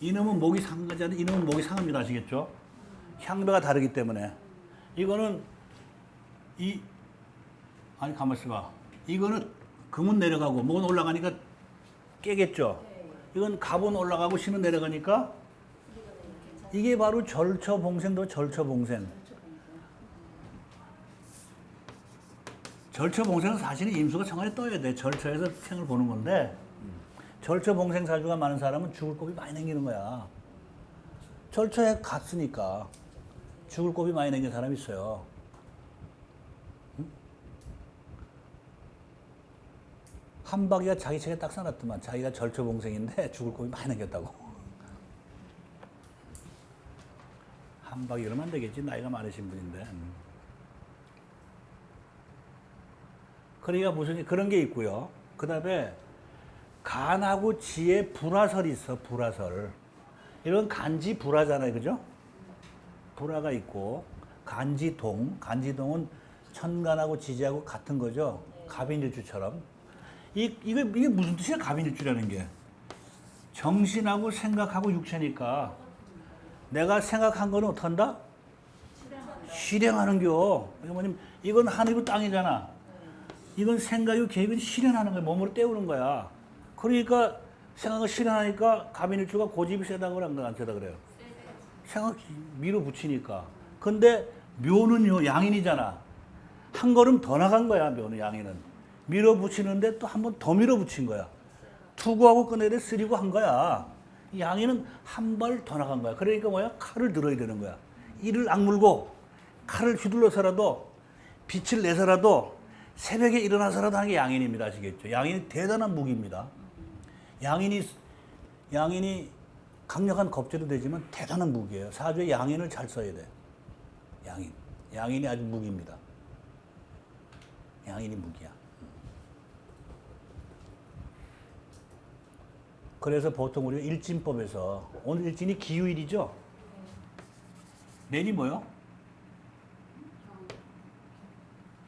이놈은 목이 상하지 않은 이놈은 목이 상합니다, 아시겠죠? 향배가 다르기 때문에. 이거는, 아니, 가만있어 봐. 이거는 금은 내려가고, 목은 올라가니까 깨겠죠? 이건 갑은 올라가고, 신은 내려가니까, 이게 바로 절처봉생도 절처봉생. 절처봉생은 사실은 임수가 정관에 떠야 돼. 절처에서 생을 보는 건데, 절처봉생 사주가 많은 사람은 죽을 곱이 많이 남기는 거야. 절처에 갔으니까 죽을 곱이 많이 남긴 사람이 있어요. 응? 한박이가 자기 책에 딱 써놨더만 자기가 절처봉생인데 죽을 곱이 많이 남겼다고. 한박이 이러면 안 되겠지. 나이가 많으신 분인데. 그러니까 무슨 그런 게 있고요. 그 다음에 간하고 지에 불화설이 있어. 불화설. 이런 간지 불화잖아요, 그죠? 불화가 있고 간지동. 간지동은 천간하고 지지하고 같은 거죠. 갑인일주처럼. 이게 무슨 뜻이야? 갑인일주라는 게 정신하고 생각하고 육체니까 내가 생각한 거는 어떻게 한다? 실행하는겨. 이거 뭐냐면 이건 하늘이고 땅이잖아. 이건 생각이고 계획은 실현하는 거야. 몸으로 때우는 거야. 그러니까 생각을 실현하니까 갑인일주가 고집이 세다고 그런 거 안 세다 그래요. 생각 밀어붙이니까. 근데 묘는요, 양인이잖아. 한 걸음 더 나간 거야, 묘는, 양인은. 밀어붙이는데 또 한 번 더 밀어붙인 거야. 투구하고 꺼내대 쓰리고 한 거야. 양인은 한 발 더 나간 거야. 그러니까 뭐야? 칼을 들어야 되는 거야. 이를 악물고 칼을 휘둘러서라도 빛을 내서라도 새벽에 일어나서라도 하는 게 양인입니다. 아시겠죠? 양인이 대단한 무기입니다. 양인이 강력한 겁제도 되지만 대단한 무기예요. 사주에 양인을 잘 써야 돼. 양인이 아주 무기입니다. 양인이 무기야. 그래서 보통 우리가 일진법에서 오늘 일진이 기유일이죠? 내일이 뭐요?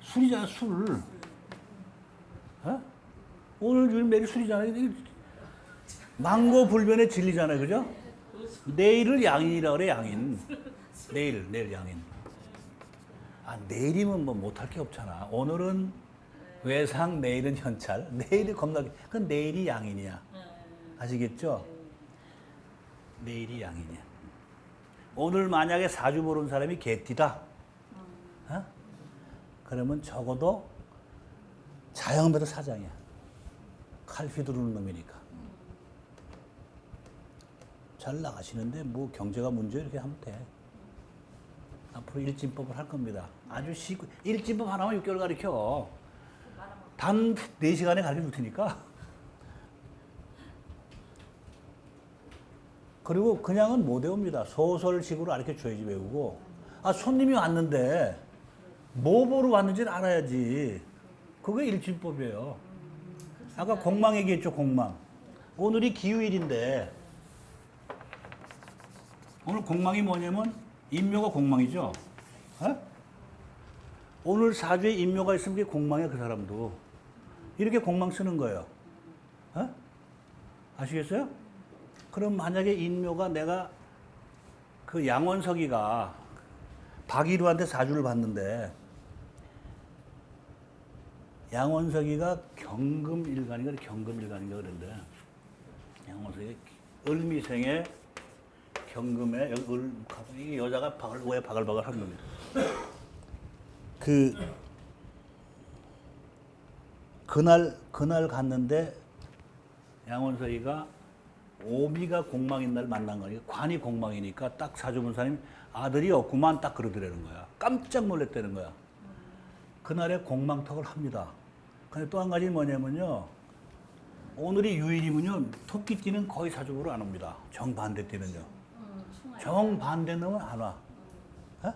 술이잖아, 술. 어? 오늘 내일 술이잖아요. 망고불변의 진리잖아요, 그죠? 내일을 양인이라 그래, 양인. 내일 양인. 아, 내일이면 뭐 못할 게 없잖아. 오늘은 외상, 내일은 현찰. 내일이 겁나, 그건 내일이 양인이야. 아시겠죠? 내일이 양인이야. 오늘 만약에 사주 모르는 사람이 개띠다. 어? 그러면 적어도 자영업에도 사장이야. 칼 휘두르는 놈이니까. 잘 나가시는데 뭐 경제가 문제 이렇게 하면 돼. 앞으로 일진법을 할 겁니다. 아주 일진법 하나만 6개월 가르쳐. 단 4시간에 가르쳐 줄 테니까. 그리고 그냥은 못 외웁니다. 소설식으로 가르쳐 줘야지 외우고. 아, 손님이 왔는데 뭐 보러 왔는지를 알아야지. 그게 일진법이에요. 아까 공망 얘기했죠, 공망. 오늘이 기후일인데 오늘 공망이 뭐냐면 인묘가 공망이죠. 어? 오늘 사주에 인묘가 있으면 그게 공망이야, 그 사람도. 이렇게 공망 쓰는 거예요. 어? 아시겠어요? 그럼 만약에 인묘가 내가 그 양원석이가 박일우한테 사주를 봤는데 양원석이가 경금일간인가 그랬는데 양원석이 을미생에 경금에 이 여자가 왜 바글바글 한 겁니다. 그날 갔는데 양원석이가 오미가 공망인 날 만난 거니까 관이 공망이니까 딱 사주 본 사람이 아들이 없구만 딱 그러더라는 거야. 깜짝 놀랐다는 거야. 그날에 공망턱을 합니다. 근데 또 한 가지 뭐냐면요. 오늘이 유일이면요. 토끼띠는 거의 사주보러 안 옵니다. 정반대 띠는요. 정반대 놈은 안 와. 어?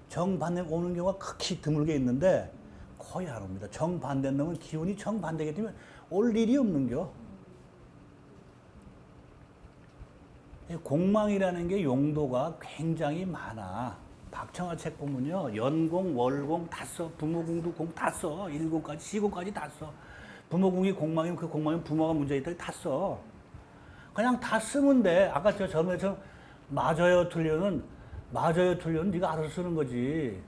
정반대 오는 경우가 극히 드물게 있는데 거의 안 옵니다. 정반대 놈은 기운이 정반대기 때문에 올 일이 없는겨. 공망이라는 게 용도가 굉장히 많아. 박청아 책 보면요. 연공, 월공 다 써. 부모공도 공 다 써. 일공까지, 시공까지 다 써. 부모공이 공망이면 그 공망이면 부모가 문제 있다 다 써. 그냥 다 쓰면 돼. 아까 저 전에처럼 맞아요, 틀려는 네가 알아서 쓰는 거지.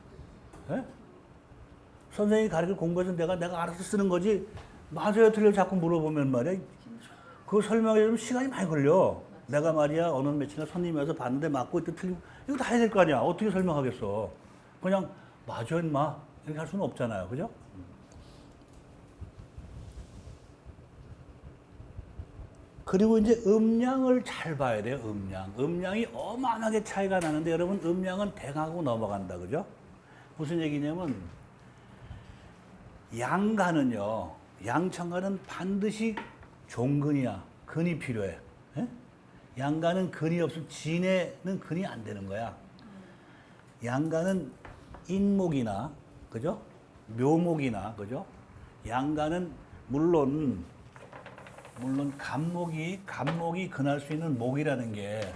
에? 선생님이 가르쳐 공부해서 내가 알아서 쓰는 거지. 맞아요, 틀려 자꾸 물어보면 말이야. 그거 설명해주면 시간이 많이 걸려. 내가 말이야 어느 며칠날 손님이 와서 봤는데 맞고 있다 틀리고 이거 다 해야 될 거 아니야. 어떻게 설명하겠어. 그냥 맞아 인마 이렇게 할 수는 없잖아요. 그죠? 그리고 이제 음량을 잘 봐야 돼요. 음량이 어마어마하게 차이가 나는데 여러분 음량은 대강하고 넘어간다. 그죠? 무슨 얘기냐면 양간은요. 양천간은 반드시 종근이야. 근이 필요해. 에? 양간은 근이 없으면 진에는 근이 안 되는 거야. 양간은 인목이나 그죠? 묘목이나 그죠? 양간은 물론 간목이 근할 수 있는 목이라는 게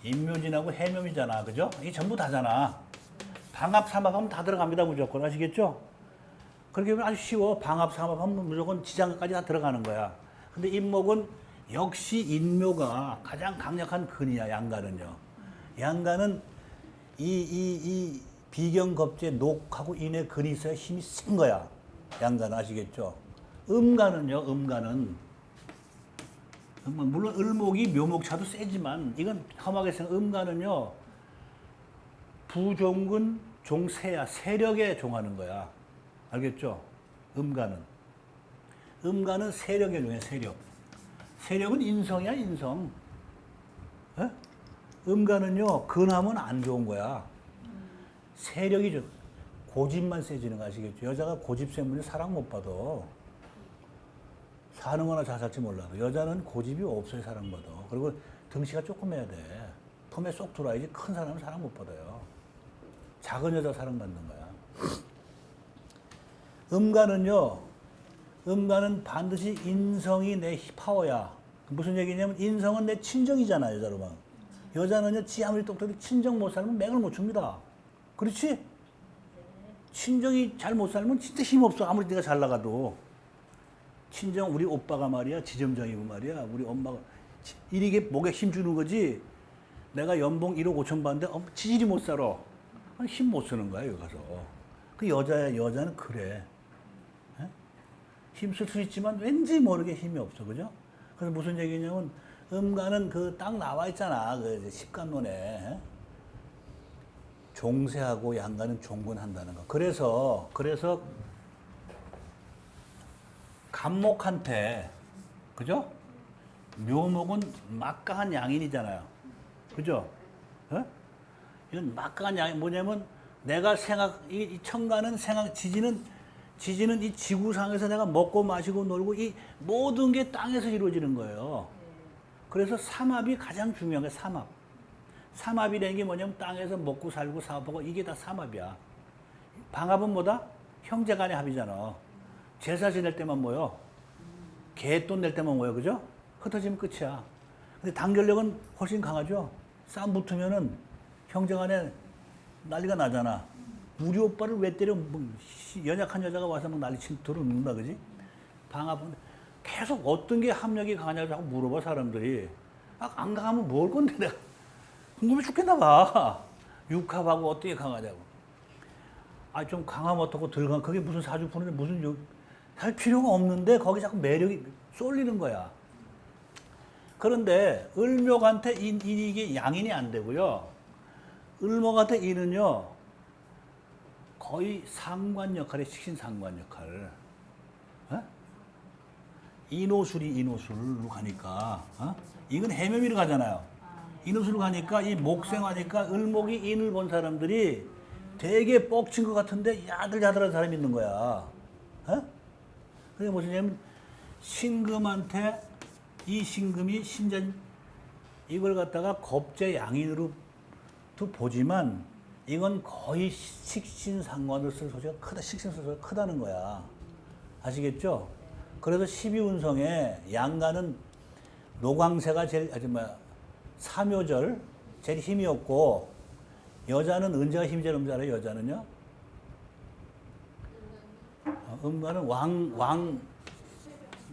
인묘진하고 해묘이잖아. 그죠? 이게 전부 다잖아. 방합 삼합하면 다 들어갑니다. 무조건. 아시겠죠? 그렇게 하면 아주 쉬워. 방합 삼합하면 무조건 지장까지 다 들어가는 거야. 근데 인목은 역시 인묘가 가장 강력한 근이야. 양간은요. 양간은 이 비경겁제 녹하고 인의 근이 있어야 힘이 센 거야. 양간은 아시겠죠? 음간은요. 물론 을목이 묘목차도 세지만 이건 험하게 생각. 음간은요. 부종근 종세야. 세력에 종하는 거야. 알겠죠? 음간은 세력에 종해. 세력은 인성이야, 인성. 에? 음간은요, 근하면 안 좋은 거야. 세력이 좀, 고집만 세지는 거 아시겠죠? 여자가 고집 세면 사랑 못 받아. 사는 거나 잘 살지 몰라도. 여자는 고집이 없어야 사랑받아. 그리고 등치가 조금 해야 돼. 텀에 쏙 들어와야지 큰 사람은 사랑 못 받아요. 작은 여자 사랑받는 거야. 음간은 반드시 인성이 내 파워야. 무슨 얘기냐면 인성은 내 친정이잖아. 여자로만. 여자는요 지 아무리 똑똑해도 친정 못 살면 맥을 못 줍니다. 그렇지? 친정이 잘 못 살면 진짜 힘없어. 아무리 네가 잘 나가도. 친정 우리 오빠가 말이야 지점장이고 말이야 우리 엄마가 이렇게 목에 힘 주는 거지. 내가 연봉 1억 5천 받는데 지질이 못 살아. 힘 못 쓰는 거야 여기 가서. 그 여자는 그래. 힘쓸 수 있지만 왠지 모르게 힘이 없어. 그죠? 그래서 무슨 얘기냐면 음간은 그 딱 나와 있잖아. 그 십간론에. 종세하고 양간은 종군한다는 거. 그래서 간목한테, 그죠? 묘목은 막강한 양인이잖아요. 그죠? 어? 이건 막강한 양이 뭐냐면 내가 이 천간은 지지는 이 지구상에서 내가 먹고 마시고 놀고 이 모든 게 땅에서 이루어지는 거예요. 그래서 삼합이 가장 중요한 게 삼합. 삼합이라는 게 뭐냐면 땅에서 먹고 살고 사업하고 이게 다 삼합이야. 방합은 뭐다? 형제간의 합이잖아. 제사 지낼 때만 모여. 개돈 낼 때만 모여. 그죠? 흩어지면 끝이야. 근데 단결력은 훨씬 강하죠? 싸움 붙으면은 형제간에 난리가 나잖아. 우리 오빠를 왜 때려? 뭐 연약한 여자가 와서 막 난리 들어놓는다, 그지? 방합은 계속 어떤 게 합력이 강하냐고 자꾸 물어봐, 사람들이. 안 강하면 뭘 건데, 내가. 궁금해 죽겠나 봐. 육합하고 어떻게 강하냐고. 좀 강하면 어떻고 덜 강하면 그게 무슨 사주푸는데 무슨 할 필요가 없는데 거기 자꾸 매력이 쏠리는 거야. 그런데 을묘한테 이게 양인이 안 되고요. 을목한테 이는요. 거의 상관 역할에 식신상관 역할. 어? 인호술로 가니까 이건 해묘미로 가잖아요. 인호술로 가니까 이 목생하니까 을목이 인을 본 사람들이 되게 뻑친 것 같은데 야들야들한 사람이 있는 거야. 그게 무엇이냐면 신금한테 이 신금이 신전 이걸 갖다가 겁재 양인으로 보지만 이건 거의 식신상관을 쓸 소지가 크다. 식신소지가 크다는 거야. 아시겠죠? 그래서 12운성에 양간은 노광세가 제일 삼요절 제일 힘이 없고 여자는 은자가 힘이 제일 없는 줄 알아요? 여자는요? 음간은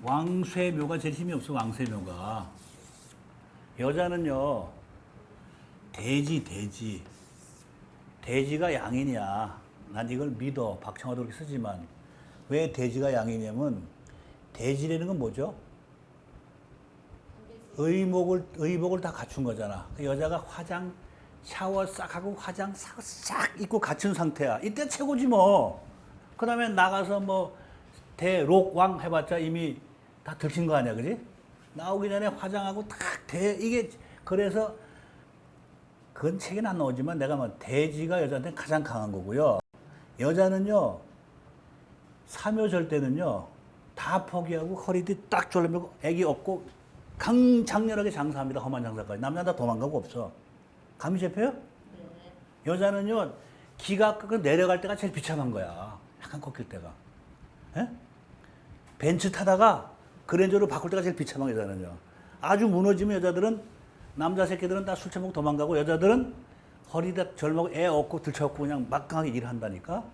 왕쇠묘가 제일 힘이 없어. 왕쇠묘가. 여자는요. 돼지가 양인이야. 난 이걸 믿어. 박청화도 그렇게 쓰지만 왜 돼지가 양인이냐면 돼지라는 건 뭐죠? 의복을 다 갖춘 거잖아. 그 여자가 화장 샤워 싹 하고 화장 싹 입고 갖춘 상태야. 이때 최고지 뭐. 그 다음에 나가서 뭐 대록왕 해봤자 이미 다 들킨 거 아니야, 그지? 나오기 전에 화장하고 이게 그래서 그건 책에는 안 나오지만 내가 뭐 돼지가 여자한테 가장 강한 거고요. 여자는요 삼요절 때는요 다 포기하고 허리띠 딱 졸라매고 애기 업고 장렬하게 장사합니다. 험한 장사까지. 남자 다 도망가고 없어. 감이 잡혀요? 네. 여자는요 기가 깎고 내려갈 때가 제일 비참한 거야. 약간 꺾일 때가. 에? 벤츠 타다가 그랜저로 바꿀 때가 제일 비참한 여자는요. 아주 무너지면 여자들은 남자 새끼들은 다 술 처먹고 도망가고 여자들은 허리 다 절먹고 애 업고 들쳐갖고 그냥 막강하게 일을 한다니까.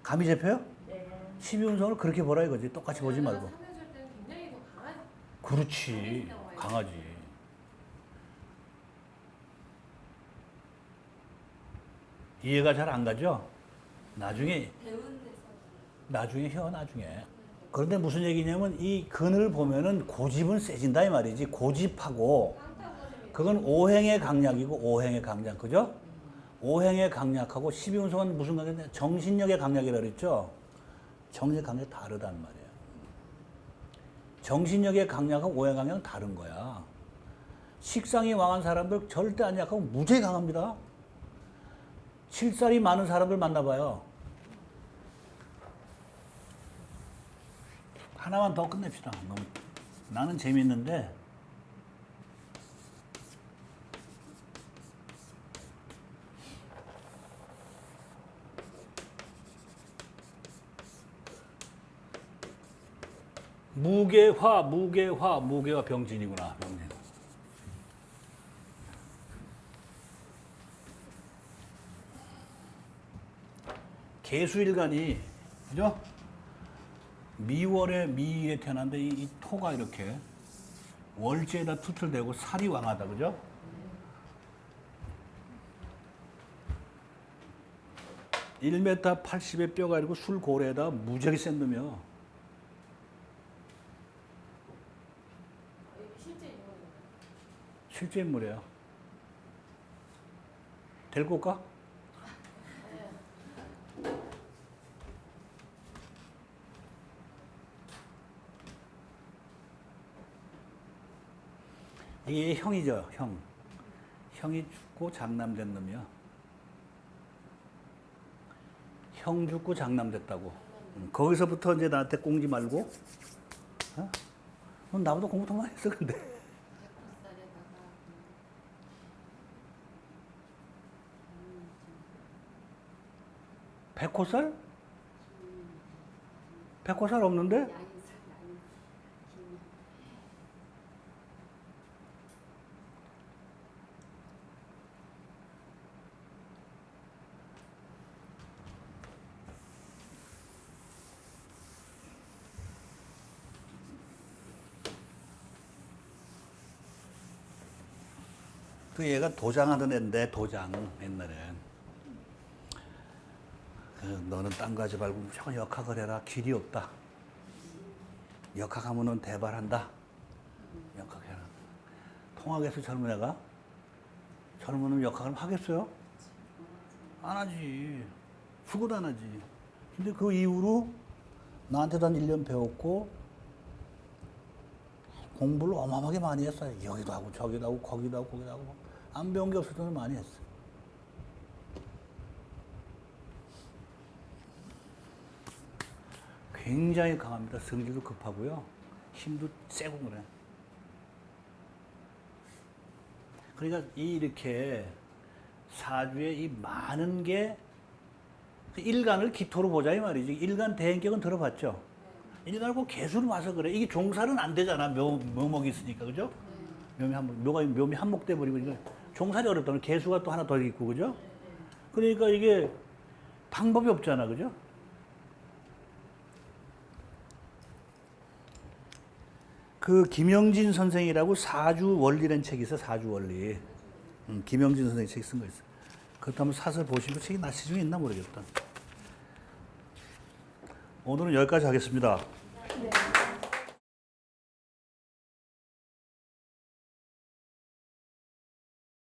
감이 잡혀요? 네. 12운성을 그렇게 보라 이거지. 똑같이 보지 말고. 삼요절 때는 굉장히 더 강하지. 그렇지. 강하지. 이해가 잘 안 가죠? 나중에 해요, 나중에. 그런데 무슨 얘기냐면 이 근을 보면은 고집은 세진다 이 말이지. 고집하고 그건 오행의 강약이고 오행의 강약, 그죠? 오행의 강약하고 12운성은 무슨 강약이냐? 정신력의 강약이라고 그랬죠? 정신의 강약이 다르단 말이에요. 정신력의 강약하고 오행 강약은 다른 거야. 식상이 왕한 사람들 절대 안 약하고 무지하게 강합니다. 실살이 많은 사람들 만나봐요. 하나만 더 끝냅시다. 나는 재밌는데 무게화 병진이구나. 병진. 개수일간이 그죠? 미일에 태어났는데 이 토가 이렇게 월지에다 투틀대고 살이 왕하다, 그죠? (1m 80의) 뼈가 아니고 술고래에다 무지하게 센 놈이요. 실제 인물이에요. 데리고 올까? 이게 형이죠, 형. 형이 죽고 장남된 놈이야. 형 죽고 장남됐다고. 거기서부터 이제 나한테 꽁지 말고, 어? 넌 나보다 공부 더 많이 했어, 근데. 100살에다가 백호살? 백호살 없는데? 야인살 야인 김이 그 얘가 도장하던 애인데, 도장, 옛날에. 너는 딴 거 하지 말고 무조건 역학을 해라. 길이 없다. 역학하면은 대발한다. 역학해라. 통하겠어, 젊은 애가? 젊은 놈 역학을 하겠어요? 안 하지. 죽어도 안 하지. 근데 그 이후로 나한테도 한 1년 배웠고, 공부를 어마어마하게 많이 했어요. 여기도 하고, 저기도 하고, 거기도 하고, 거기도 하고. 안 배운 게 없을 때는 많이 했어. 굉장히 강합니다. 성질도 급하고요. 힘도 세고 그래. 그러니까 이렇게 사주에 이 많은 게 일간을 기토로 보자 이 말이지. 일간 대행격은 들어봤죠? 일간을 꼭 개수로 봐서 그래. 이게 종살은 안 되잖아. 묘목이 있으니까. 그죠? 묘미 묘미 한몫돼 버리고 이거 종살이 어렵다면 개수가 또 하나 더 있고 그죠? 그러니까 이게 방법이 없잖아. 그죠? 그 김영진 선생이라고 사주 원리라는 책이 있어. 사주 원리. 김영진 선생이 책 쓴 거 있어. 그것도 한번 사서 보시고 책이 나 시중에 있나 모르겠다. 오늘은 여기까지 하겠습니다. 네.